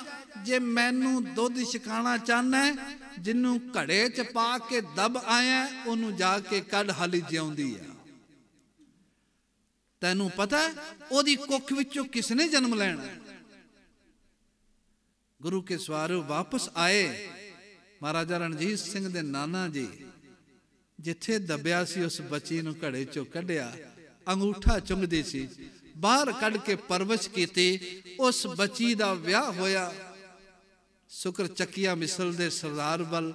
जे मैनू दुध छकाना चाहना है, जिन्नू घड़े च पा के दब आया उन्हों जाके कड़ हाली जिउंदी है। तैनू पता है ओदी कुख विचों किसने जन्म लेना? गुरु के सवारों वापस आए महाराजा रणजीत सिंह दे नाना जी, जिथे दबिया सी उस बच्ची नूं घड़े चों कढ़िया, अंगूठा चुंगदी सी, बाहर कढ़ के परवश कीती। उस बच्ची दा विआह होया सुकर चकिया मिसल दे सरदार बल,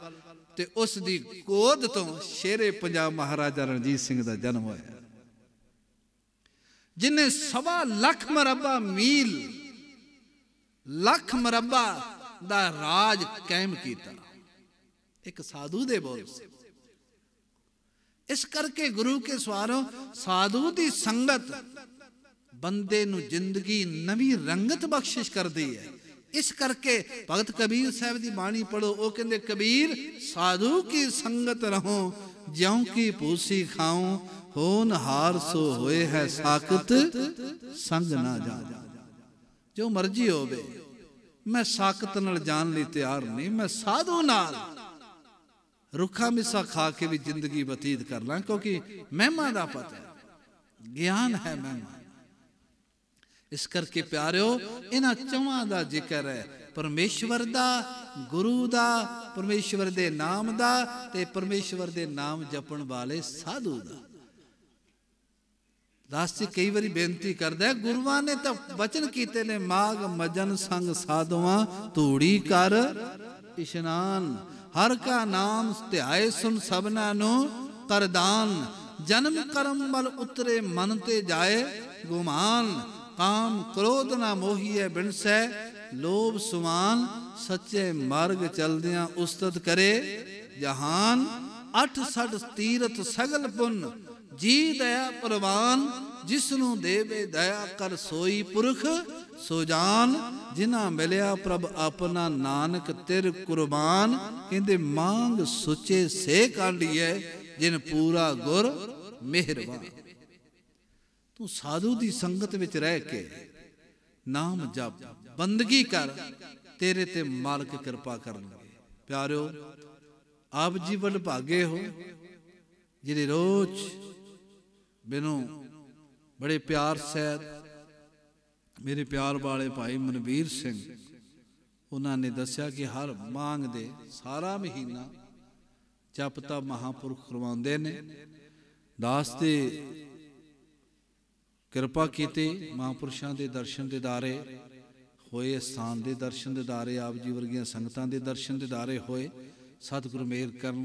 ते उस दी गोद तो शेरे पंजाब महाराजा रणजीत सिंह दा जन्म होया, जिन्हें 1.25 लाख मरबा मील, लाख मरबा दा राज कायम किया, एक साधु दे बोल से। इस करके गुरु के सवारों साधु दी संगत बंदे नू जिंदगी नवी रंगत बख्शिश कर दी है। इस करके भगत कबीर साहब दी बाणी पढ़ो, वो कहंदे कबीर साधु की संगत रहो, ज्यों की पूसी खाऊं, होनहार सो होए है साकत, संग ना जा। जो मर्जी होवे, मैं साकत नाल जान लई तैयार नहीं, मैं साधु नाल रुखा मिसा खा के भी जिंदगी बतीत कर ला, क्योंकि महिमा दा पता है, ज्ञान है महिमा। इस करके प्यारिओ इन्हां चौहां दा जिक्र है, परमेश्वर दा, गुरु दा, परमेश्वर दे नाम दा, ते परमेश्वर दे नाम जपण वाले साधु दा। दास जी कई बारी बेनती करदा है, गुरुआं ने तो वचन कीते ने, माग मजन संग साधुआं धूड़ी कर इशनान, हर का नाम ध्याए सुन सबना नो कर दान, जन्म कर्म बल उतरे मन ते जाए गुमान, काम क्रोध ना मोहिए बिनसै लोभ सुमान, सच्चे मार्ग चलदियां उस्तत करे जहान, 8 तीरथ सगल पुन जी दया प्रवान, जिसनू देवे दया कर सोई पुरख सोजान, जिन्ना मिलिया प्रभ अपना नानक तिर कुर्बान, कहते मांग सुचे से कांडिए जिन पूरा गुर मेहरबान। तू साधु दी संगत विच रह के नाम जप बंदगी कर, तेरे ते मालिक कृपा करनगे। प्यारिओ आप जी वल भागे हो, जिहड़े रोज मैनू बड़े प्यार सैद मेरे प्यार वाले भाई मनवीर सिंह, उन्होंने दसिया कि हर मांग दे सारा महीना जप तप महापुरख करवाते ने। दास दे कृपा कीती, महापुरुषों के दर्शन दिदारे होए, स्थान के दर्शन दिदारे, आप जी वर्गियां संगतां के दर्शन दिदारे होए। सतगुरु मेहर करन,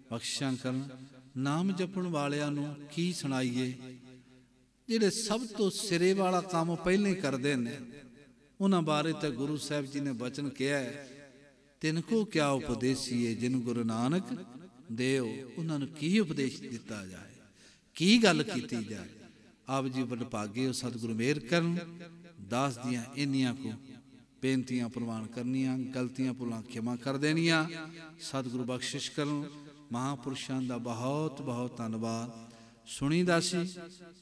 बख्शिशां करन। नाम जपण वालियां नूं की सुनाइए, जिहड़े सब तो सिरे वाला काम पहले ही करते हैं, उन्हां बारे तो गुरु साहब जी ने वचन किया है, तिनको क्या उपदेशीए जिन गुरु नानक देव। उन्होंने की उपदेश दिता जाए, की गल की जाए। आप जी वडभागे हो, सतगुरु मेहर करन। दास दियां इन्नियां को ਬੇਨਤੀਆਂ ਪ੍ਰਵਾਨ ਕਰਨੀਆਂ, ਗਲਤੀਆਂ ਭੁੱਲਾਂ ਖਿਮਾ ਕਰ ਦੇਣੀਆਂ। ਸਤਿਗੁਰੂ ਬਖਸ਼ਿਸ਼ ਕਰਨ। ਮਹਾਂਪੁਰਸ਼ਾਂ ਦਾ ਬਹੁਤ ਬਹੁਤ ਧੰਨਵਾਦ। ਸੁਣੀਦਾ ਸੀ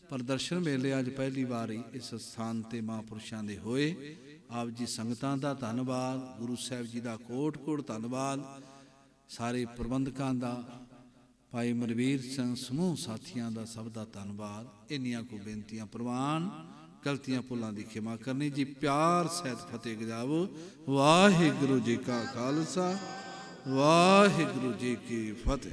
ਪਰ ਦਰਸ਼ਨ ਮੇਲੇ ਅੱਜ ਪਹਿਲੀ ਵਾਰੀ ਇਸ ਸਥਾਨ ਤੇ ਮਹਾਂਪੁਰਸ਼ਾਂ ਦੇ ਹੋਏ। ਆਪ ਜੀ ਸੰਗਤਾਂ ਦਾ ਧੰਨਵਾਦ, ਗੁਰੂ ਸਾਹਿਬ ਜੀ ਦਾ ਕੋਟ ਕੋਟ ਧੰਨਵਾਦ, ਸਾਰੇ ਪ੍ਰਬੰਧਕਾਂ ਦਾ, ਭਾਈ ਮਨਵੀਰ ਸਿੰਘ ਸਮੂਹ ਸਾਥੀਆਂ ਦਾ, ਸਭ ਦਾ ਧੰਨਵਾਦ। ਇੰਨੀਆਂ ਕੋ ਬੇਨਤੀਆਂ ਪ੍ਰਵਾਨ, ਗਲਤੀਆਂ ਭੁੱਲਾਂ ਦੀ ਖਿਮਾ ਕਰਨੀ ਜੀ। ਪਿਆਰ ਸਹਿਤ ਫਤਿਹ ਗਜਾਵੋ। ਵਾਹਿਗੁਰੂ ਜੀ ਕਾ ਖਾਲਸਾ, ਵਾਹਿਗੁਰੂ ਜੀ ਕੀ ਫਤਿਹ।